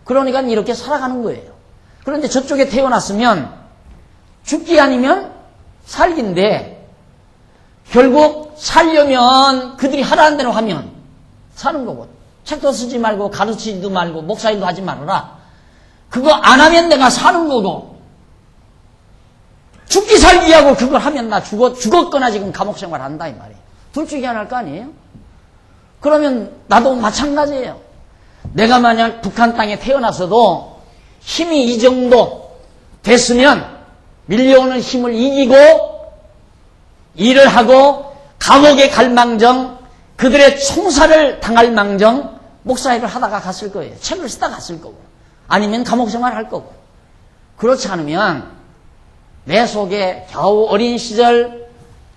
그러니까 이렇게 살아가는 거예요. 그런데 저쪽에 태어났으면 죽기 아니면 살기인데, 결국 살려면 그들이 하라는 대로 하면 사는 거고, 책도 쓰지 말고 가르치지도 말고 목사일도 하지 말아라. 그거 안 하면 내가 사는 거고, 죽기 살기 하고 그걸 하면 나 죽었거나 지금 감옥 생활 한다 이 말이에요. 둘 중에 하나일 거 아니에요? 그러면 나도 마찬가지예요. 내가 만약 북한 땅에 태어나서도 힘이 이 정도 됐으면 밀려오는 힘을 이기고 일을 하고 감옥에 갈 망정, 그들의 총살을 당할 망정 목사일을 하다가 갔을 거예요. 책을 쓰다 갔을 거고, 아니면 감옥 생활할 거고. 그렇지 않으면 내 속에 겨우 어린 시절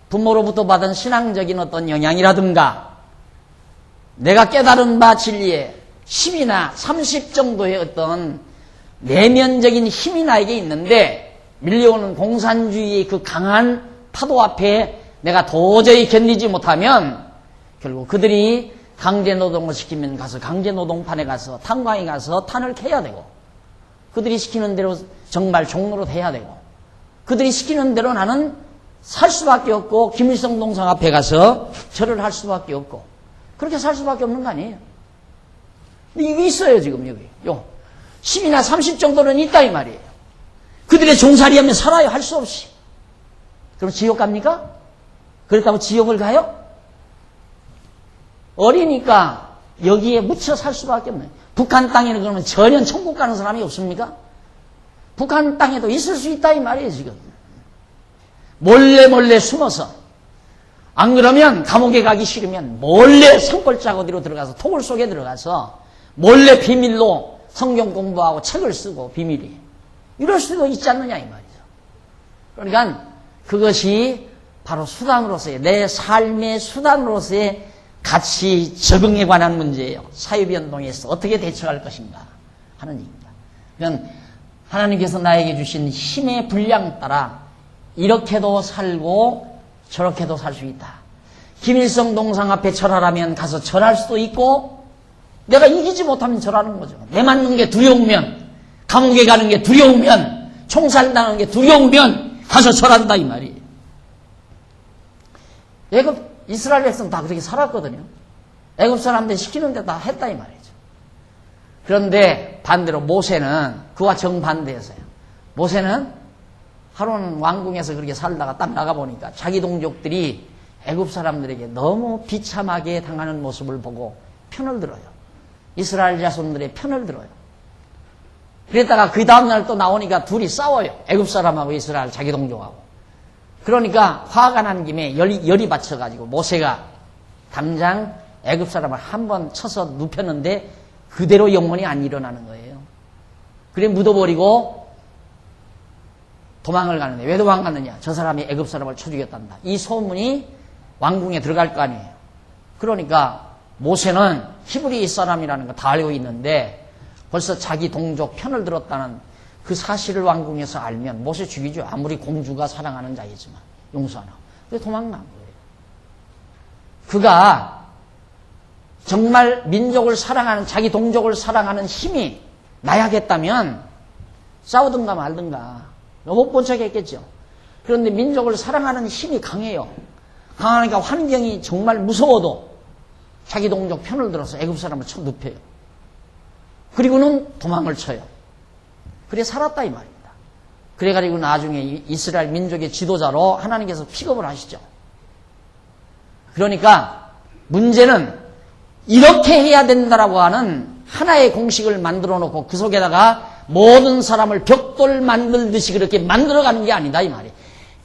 부모로부터 받은 신앙적인 어떤 영향이라든가 내가 깨달은 바 진리에 10이나 30 정도의 어떤 내면적인 힘이 나에게 있는데 밀려오는 공산주의의 그 강한 파도 앞에 내가 도저히 견디지 못하면 결국 그들이 강제노동을 시키면 가서 강제노동판에 가서 탄광에 가서 탄을 캐야 되고, 그들이 시키는 대로 정말 종로로 해야 되고, 그들이 시키는 대로 나는 살 수밖에 없고 김일성 동상 앞에 가서 절을 할 수밖에 없고 그렇게 살 수밖에 없는 거 아니에요. 이게 있어요. 지금 여기 10이나 30 정도는 있다 이 말이에요. 그들의 종살이하면 살아요. 할 수 없이. 그럼 지옥 갑니까? 그렇다고 지옥을 가요? 어리니까 여기에 묻혀 살 수밖에 없네요. 북한 땅에는 그러면 전혀 천국 가는 사람이 없습니까? 북한 땅에도 있을 수 있다 이 말이에요. 지금 몰래 숨어서, 안 그러면 감옥에 가기 싫으면 몰래 산골짜기 어디로 들어가서 토굴 속에 들어가서 몰래 비밀로 성경 공부하고 책을 쓰고 비밀이 이럴 수도 있지 않느냐 이 말이죠. 그러니까 그것이 바로 수단으로서의, 내 삶의 수단으로서의 가치 적응에 관한 문제예요. 사회변동에서 어떻게 대처할 것인가 하는 얘기입니다. 그러니까 하나님께서 나에게 주신 힘의 분량 따라 이렇게도 살고 저렇게도 살 수 있다. 김일성 동상 앞에 절하라면 가서 절할 수도 있고, 내가 이기지 못하면 절하는 거죠. 내 맞는 게 두려우면, 감옥에 가는 게 두려우면, 총살당하는 게 두려우면 가서 절한다 이 말이에요. 애굽 이스라엘 백성 다 그렇게 살았거든요. 애굽 사람들 시키는 데 다 했다 이 말이죠. 그런데 반대로 모세는 그와 정반대였어요. 모세는 하루는 왕궁에서 그렇게 살다가 딱 나가보니까 자기 동족들이 애굽 사람들에게 너무 비참하게 당하는 모습을 보고 편을 들어요. 이스라엘 자손들의 편을 들어요. 그랬다가 그 다음날 또 나오니까 둘이 싸워요. 애굽 사람하고 이스라엘 자기 동족하고. 그러니까 화가 난 김에 열이 받쳐가지고 모세가 당장 애굽 사람을 한 번 쳐서 눕혔는데 그대로 영원히 안 일어나는 거예요. 그래 묻어버리고 도망을 가는데, 왜 도망갔느냐? 저 사람이 애굽 사람을 쳐 죽였단다. 이 소문이 왕궁에 들어갈 거 아니에요. 그러니까 모세는 히브리 사람이라는 거 다 알고 있는데 벌써 자기 동족 편을 들었다는 그 사실을 왕궁에서 알면 모세 죽이죠. 아무리 공주가 사랑하는 자이지만 용서 안 하고. 그래서 도망간 거예요. 그가 정말 민족을 사랑하는, 자기 동족을 사랑하는 힘이 나야겠다면 싸우든가 말든가 못 본 척 했겠죠. 그런데 민족을 사랑하는 힘이 강해요. 강하니까 환경이 정말 무서워도 자기 동족 편을 들어서 애굽 사람을 쳐 눕혀요. 그리고는 도망을 쳐요. 그래 살았다 이 말입니다. 그래가지고 나중에 이스라엘 민족의 지도자로 하나님께서 픽업을 하시죠. 그러니까 문제는 이렇게 해야 된다라고 하는 하나의 공식을 만들어 놓고 그 속에다가 모든 사람을 벽돌 만들듯이 그렇게 만들어가는 게 아니다 이 말이에요.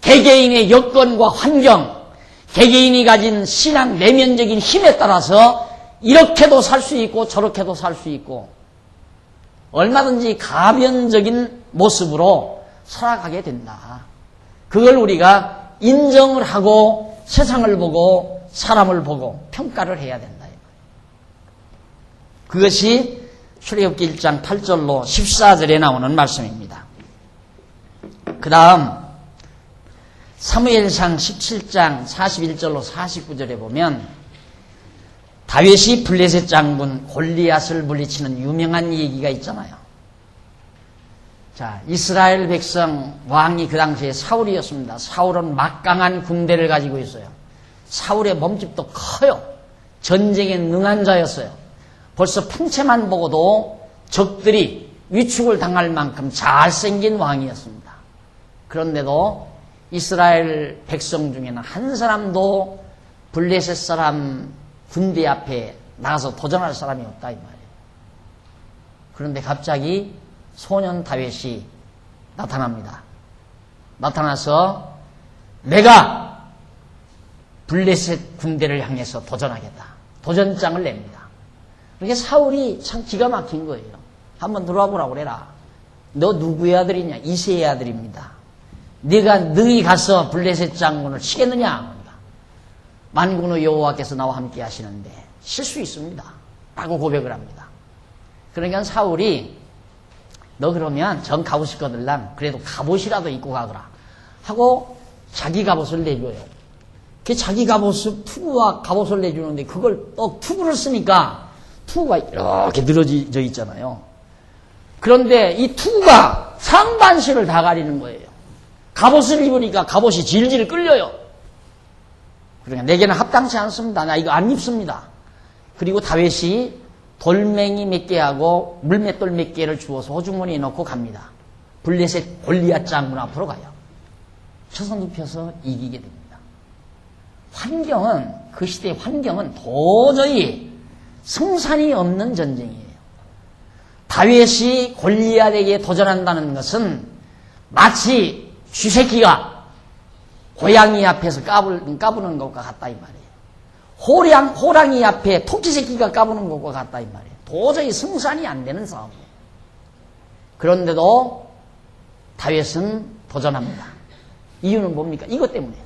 개개인의 여건과 환경, 개개인이 가진 신앙 내면적인 힘에 따라서 이렇게도 살 수 있고 저렇게도 살 수 있고 얼마든지 가변적인 모습으로 살아가게 된다. 그걸 우리가 인정을 하고 세상을 보고 사람을 보고 평가를 해야 된다. 그것이 출애굽기 1장 8절로 14절에 나오는 말씀입니다. 그 다음 사무엘상 17장 41절로 49절에 보면 다윗이 블레셋 장군 골리앗을 물리치는 유명한 얘기가 있잖아요. 자, 이스라엘 백성 왕이 그 당시에 사울이었습니다. 사울은 막강한 군대를 가지고 있어요. 사울의 몸집도 커요. 전쟁에 능한 자였어요. 벌써 풍채만 보고도 적들이 위축을 당할 만큼 잘생긴 왕이었습니다. 그런데도 이스라엘 백성 중에는 한 사람도 블레셋 사람 군대 앞에 나가서 도전할 사람이 없다 이 말이에요. 그런데 갑자기 소년 다윗이 나타납니다. 나타나서 내가 블레셋 군대를 향해서 도전하겠다. 도전장을 냅니다. 그렇게 사울이 참 기가 막힌 거예요. 한번 들어와 보라고 그래라. 너 누구의 아들이냐? 이새의 아들입니다. 네가 능히 가서 블레셋 장군을 치겠느냐? 만군의 여호와께서 나와 함께 하시는데 칠 수 있습니다. 라고 고백을 합니다. 그러니까 사울이 너 그러면 전 가고 싶거들랑 그래도 갑옷이라도 입고 가거라 하고 자기 갑옷을 내줘요. 그 자기 갑옷을 투구와 갑옷을 내주는데 그걸 또 투구를 쓰니까 투구가 이렇게 늘어져 있잖아요. 그런데 이 투구가 상반신을 다 가리는 거예요. 갑옷을 입으니까 갑옷이 질질 끌려요. 그러니까 내게는 합당치 않습니다. 나 이거 안 입습니다. 그리고 다윗이 돌멩이 몇 개하고 물맷돌 몇 개를 주워서 호주머니에 넣고 갑니다. 블레셋 골리앗 장군 앞으로 가요. 초선 눕혀서 이기게 됩니다. 환경은, 그 시대의 환경은 도저히 승산이 없는 전쟁이에요. 다윗이 골리앗에게 도전한다는 것은 마치 쥐새끼가 고양이 앞에서 까부는 것과 같다 이 말이에요. 호랑이 앞에 토끼새끼가 까부는 것과 같다 이 말이에요. 도저히 승산이 안 되는 싸움이에요. 그런데도 다윗은 도전합니다. 이유는 뭡니까? 이것 때문에.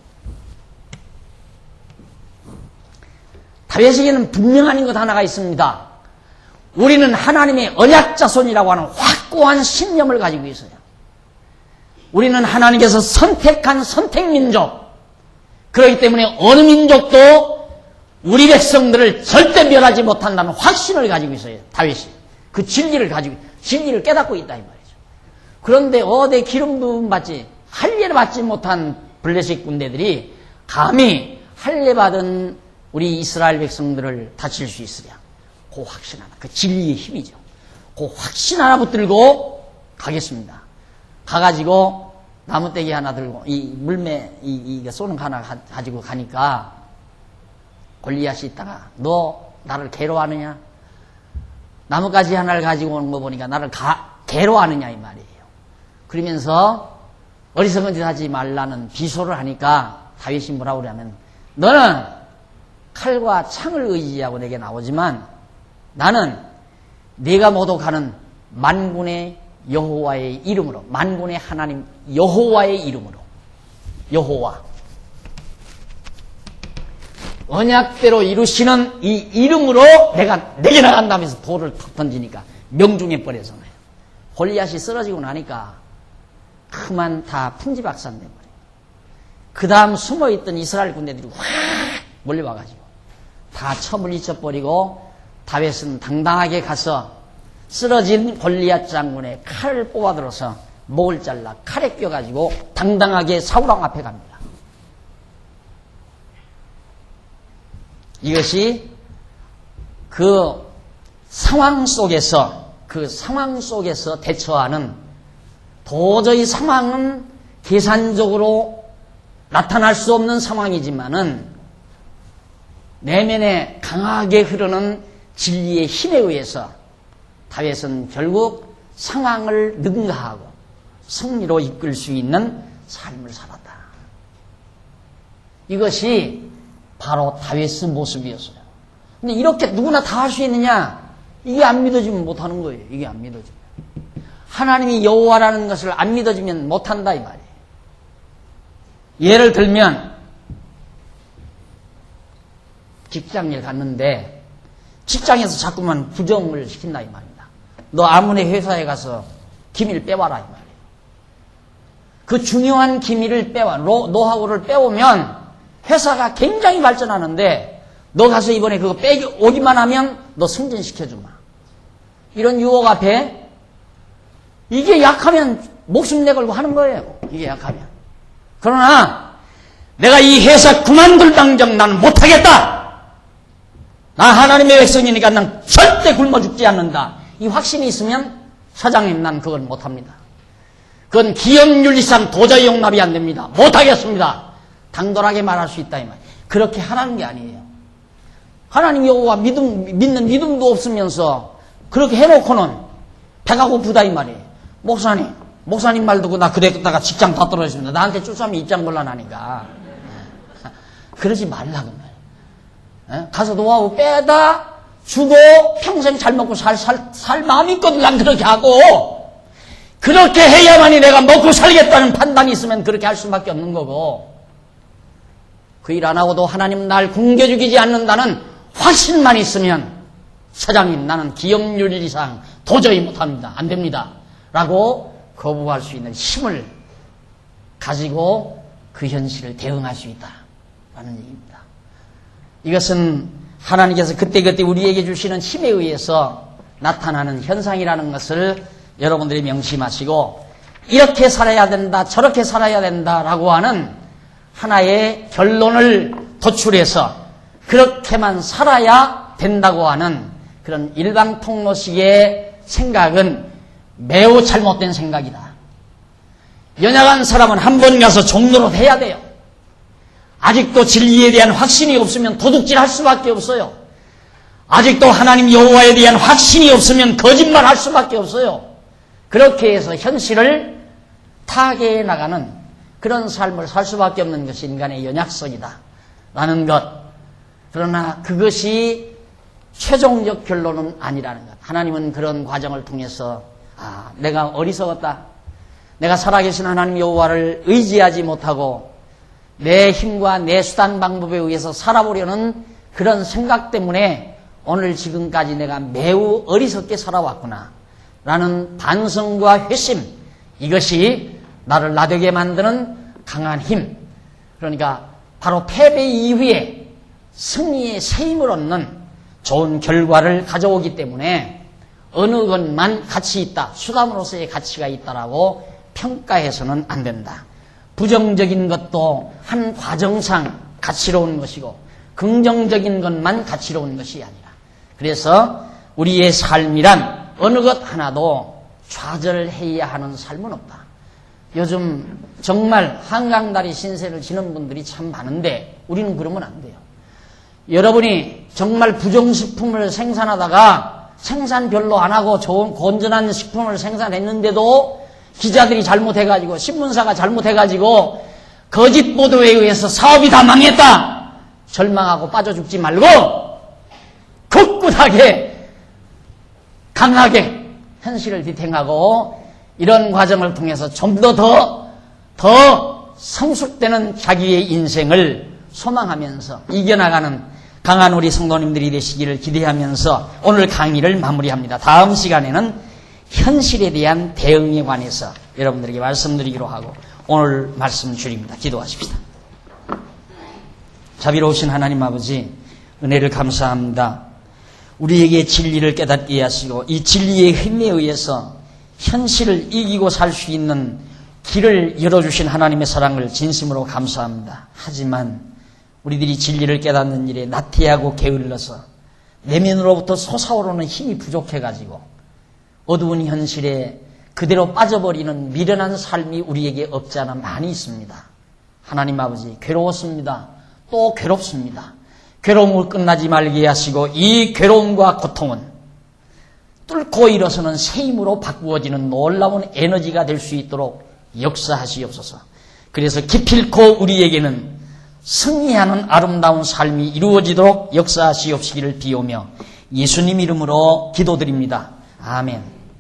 다윗에게는 분명한 것 하나가 있습니다. 우리는 하나님의 언약 자손이라고 하는 확고한 신념을 가지고 있어요. 우리는 하나님께서 선택한 선택민족. 그렇기 때문에 어느 민족도 우리 백성들을 절대 멸하지 못한다는 확신을 가지고 있어요. 다윗이. 그 진리를 깨닫고 있다 이 말이죠. 그런데 어디 기름 부음 받지, 할례 받지 못한 블레셋 군대들이 감히 할례 받은 우리 이스라엘 백성들을 다칠 수 있으랴. 그 확신 하나, 그 진리의 힘이죠. 그 확신 하나 붙들고 가겠습니다. 가가지고 나무떼기 하나 들고 이 물매 이게 쏘는 거 하나 가지고 가니까 골리앗이 있다가 너 나를 괴로워하느냐? 나뭇가지 하나를 가지고 오는 거 보니까 나를 괴로워하느냐 이 말이에요. 그러면서 어리석은 짓 하지 말라는 비소를 하니까 다윗이 뭐라고 그러냐면 너는 칼과 창을 의지하고 내게 나오지만 나는 네가 모독하는 만군의 여호와의 이름으로, 만군의 하나님 여호와의 이름으로, 여호와 언약대로 이루시는 이 이름으로 내게 나간다면서 돌을 탁 던지니까 명중에 버려서나요. 골리앗이 쓰러지고 나니까 그만 다 풍지박산돼버려요. 그 다음 숨어있던 이스라엘 군대들이 확 몰려와가지고 다 처물리쳐버리고 다윗은 당당하게 가서 쓰러진 골리앗 장군의 칼을 뽑아들어서 목을 잘라 칼에 껴가지고 당당하게 사울왕 앞에 갑니다. 이것이 그 상황 속에서 대처하는, 도저히 상황은 계산적으로 나타날 수 없는 상황이지만은 내면에 강하게 흐르는 진리의 힘에 의해서 다윗은 결국 상황을 능가하고 승리로 이끌 수 있는 삶을 살았다. 이것이 바로 다윗의 모습이었어요. 근데 이렇게 누구나 다 할 수 있느냐? 이게 안 믿어지면 못하는 거예요. 이게 안 믿어지면. 하나님이 여호와라는 것을 안 믿어지면 못한다 이 말이에요. 예를 들면 직장일 갔는데 직장에서 자꾸만 부정을 시킨다 이 말입니다. 너 아무네 회사에 가서 기밀 빼와라 이 말이에요. 그 중요한 기밀을 노하우를 빼오면 회사가 굉장히 발전하는데 너 가서 이번에 그거 오기만 하면 너 승진시켜주마. 이런 유혹 앞에 이게 약하면 목숨 내걸고 하는 거예요. 이게 약하면. 그러나 내가 이 회사 그만둘 당장 나는 못하겠다. 나 하나님의 백성이니까 난 절대 굶어 죽지 않는다. 이 확신이 있으면 사장님 난 그걸 못합니다. 그건 기업윤리상 도저히 용납이 안 됩니다. 못하겠습니다. 당돌하게 말할 수 있다 이 말이에요. 그렇게 하라는 게 아니에요. 하나님 여호와 믿는 믿음도 없으면서 그렇게 해놓고는 배가 고프다 이 말이에요. 목사님 말 듣고 나 그랬다가 직장 다 떨어졌습니다. 나한테 쭈싸면 입장 곤란하니까. 그러지 말라고 말이야. 가서 노하우 빼다 주고 평생 잘 먹고 살 마음이 있거든. 난 그렇게 하고, 그렇게 해야만이 내가 먹고 살겠다는 판단이 있으면 그렇게 할 수밖에 없는 거고, 그 일 안 하고도 하나님 날 굶겨 죽이지 않는다는 확신만 있으면 사장님 나는 기업윤리상 도저히 못합니다. 안 됩니다. 라고 거부할 수 있는 힘을 가지고 그 현실을 대응할 수 있다라는 얘기입니다. 이것은 하나님께서 그때그때 우리에게 주시는 힘에 의해서 나타나는 현상이라는 것을 여러분들이 명심하시고, 이렇게 살아야 된다, 저렇게 살아야 된다라고 하는 하나의 결론을 도출해서 그렇게만 살아야 된다고 하는 그런 일방통로식의 생각은 매우 잘못된 생각이다. 연약한 사람은 한 번 가서 종로로 해야 돼요. 아직도 진리에 대한 확신이 없으면 도둑질할 수밖에 없어요. 아직도 하나님 여호와에 대한 확신이 없으면 거짓말할 수밖에 없어요. 그렇게 해서 현실을 타개해 나가는 그런 삶을 살 수밖에 없는 것이 인간의 연약성이다 라는 것. 그러나 그것이 최종적 결론은 아니라는 것. 하나님은 그런 과정을 통해서 내가 어리석었다, 내가 살아계신 하나님 여호와를 의지하지 못하고 내 힘과 내 수단 방법에 의해서 살아보려는 그런 생각 때문에 오늘 지금까지 내가 매우 어리석게 살아왔구나 라는 반성과 회심, 이것이 나를 나되게 만드는 강한 힘, 그러니까 바로 패배 이후에 승리의 새 힘을 얻는 좋은 결과를 가져오기 때문에 어느 것만 가치 있다, 수단으로서의 가치가 있다라고 평가해서는 안 된다. 부정적인 것도 한 과정상 가치로운 것이고 긍정적인 것만 가치로운 것이 아니라, 그래서 우리의 삶이란 어느 것 하나도 좌절해야 하는 삶은 없다. 요즘 정말 한강다리 신세를 지는 분들이 참 많은데 우리는 그러면 안 돼요. 여러분이 정말 부정식품을 생산하다가 생산 별로 안 하고 좋은 건전한 식품을 생산했는데도 기자들이 잘못해가지고 신문사가 잘못해가지고 거짓 보도에 의해서 사업이 다 망했다, 절망하고 빠져 죽지 말고 굳굳하게 강하게 현실을 디탱하고 이런 과정을 통해서 좀 더 성숙되는 자기의 인생을 소망하면서 이겨나가는 강한 우리 성도님들이 되시기를 기대하면서 오늘 강의를 마무리합니다. 다음 시간에는 현실에 대한 대응에 관해서 여러분들에게 말씀드리기로 하고 오늘 말씀 줄입니다. 기도하십시다. 자비로우신 하나님 아버지, 은혜를 감사합니다. 우리에게 진리를 깨닫게 하시고 이 진리의 힘에 의해서 현실을 이기고 살 수 있는 길을 열어주신 하나님의 사랑을 진심으로 감사합니다. 하지만 우리들이 진리를 깨닫는 일에 나태하고 게을러서 내면으로부터 솟아오르는 힘이 부족해가지고 어두운 현실에 그대로 빠져버리는 미련한 삶이 우리에게 없지 않아 많이 있습니다. 하나님 아버지, 괴로웠습니다. 또 괴롭습니다. 괴로움을 끝나지 말게 하시고 이 괴로움과 고통은 뚫고 일어서는 새 힘으로 바꾸어지는 놀라운 에너지가 될 수 있도록 역사하시옵소서. 그래서 기필코 우리에게는 승리하는 아름다운 삶이 이루어지도록 역사하시옵시기를 비오며 예수님 이름으로 기도드립니다. 아멘.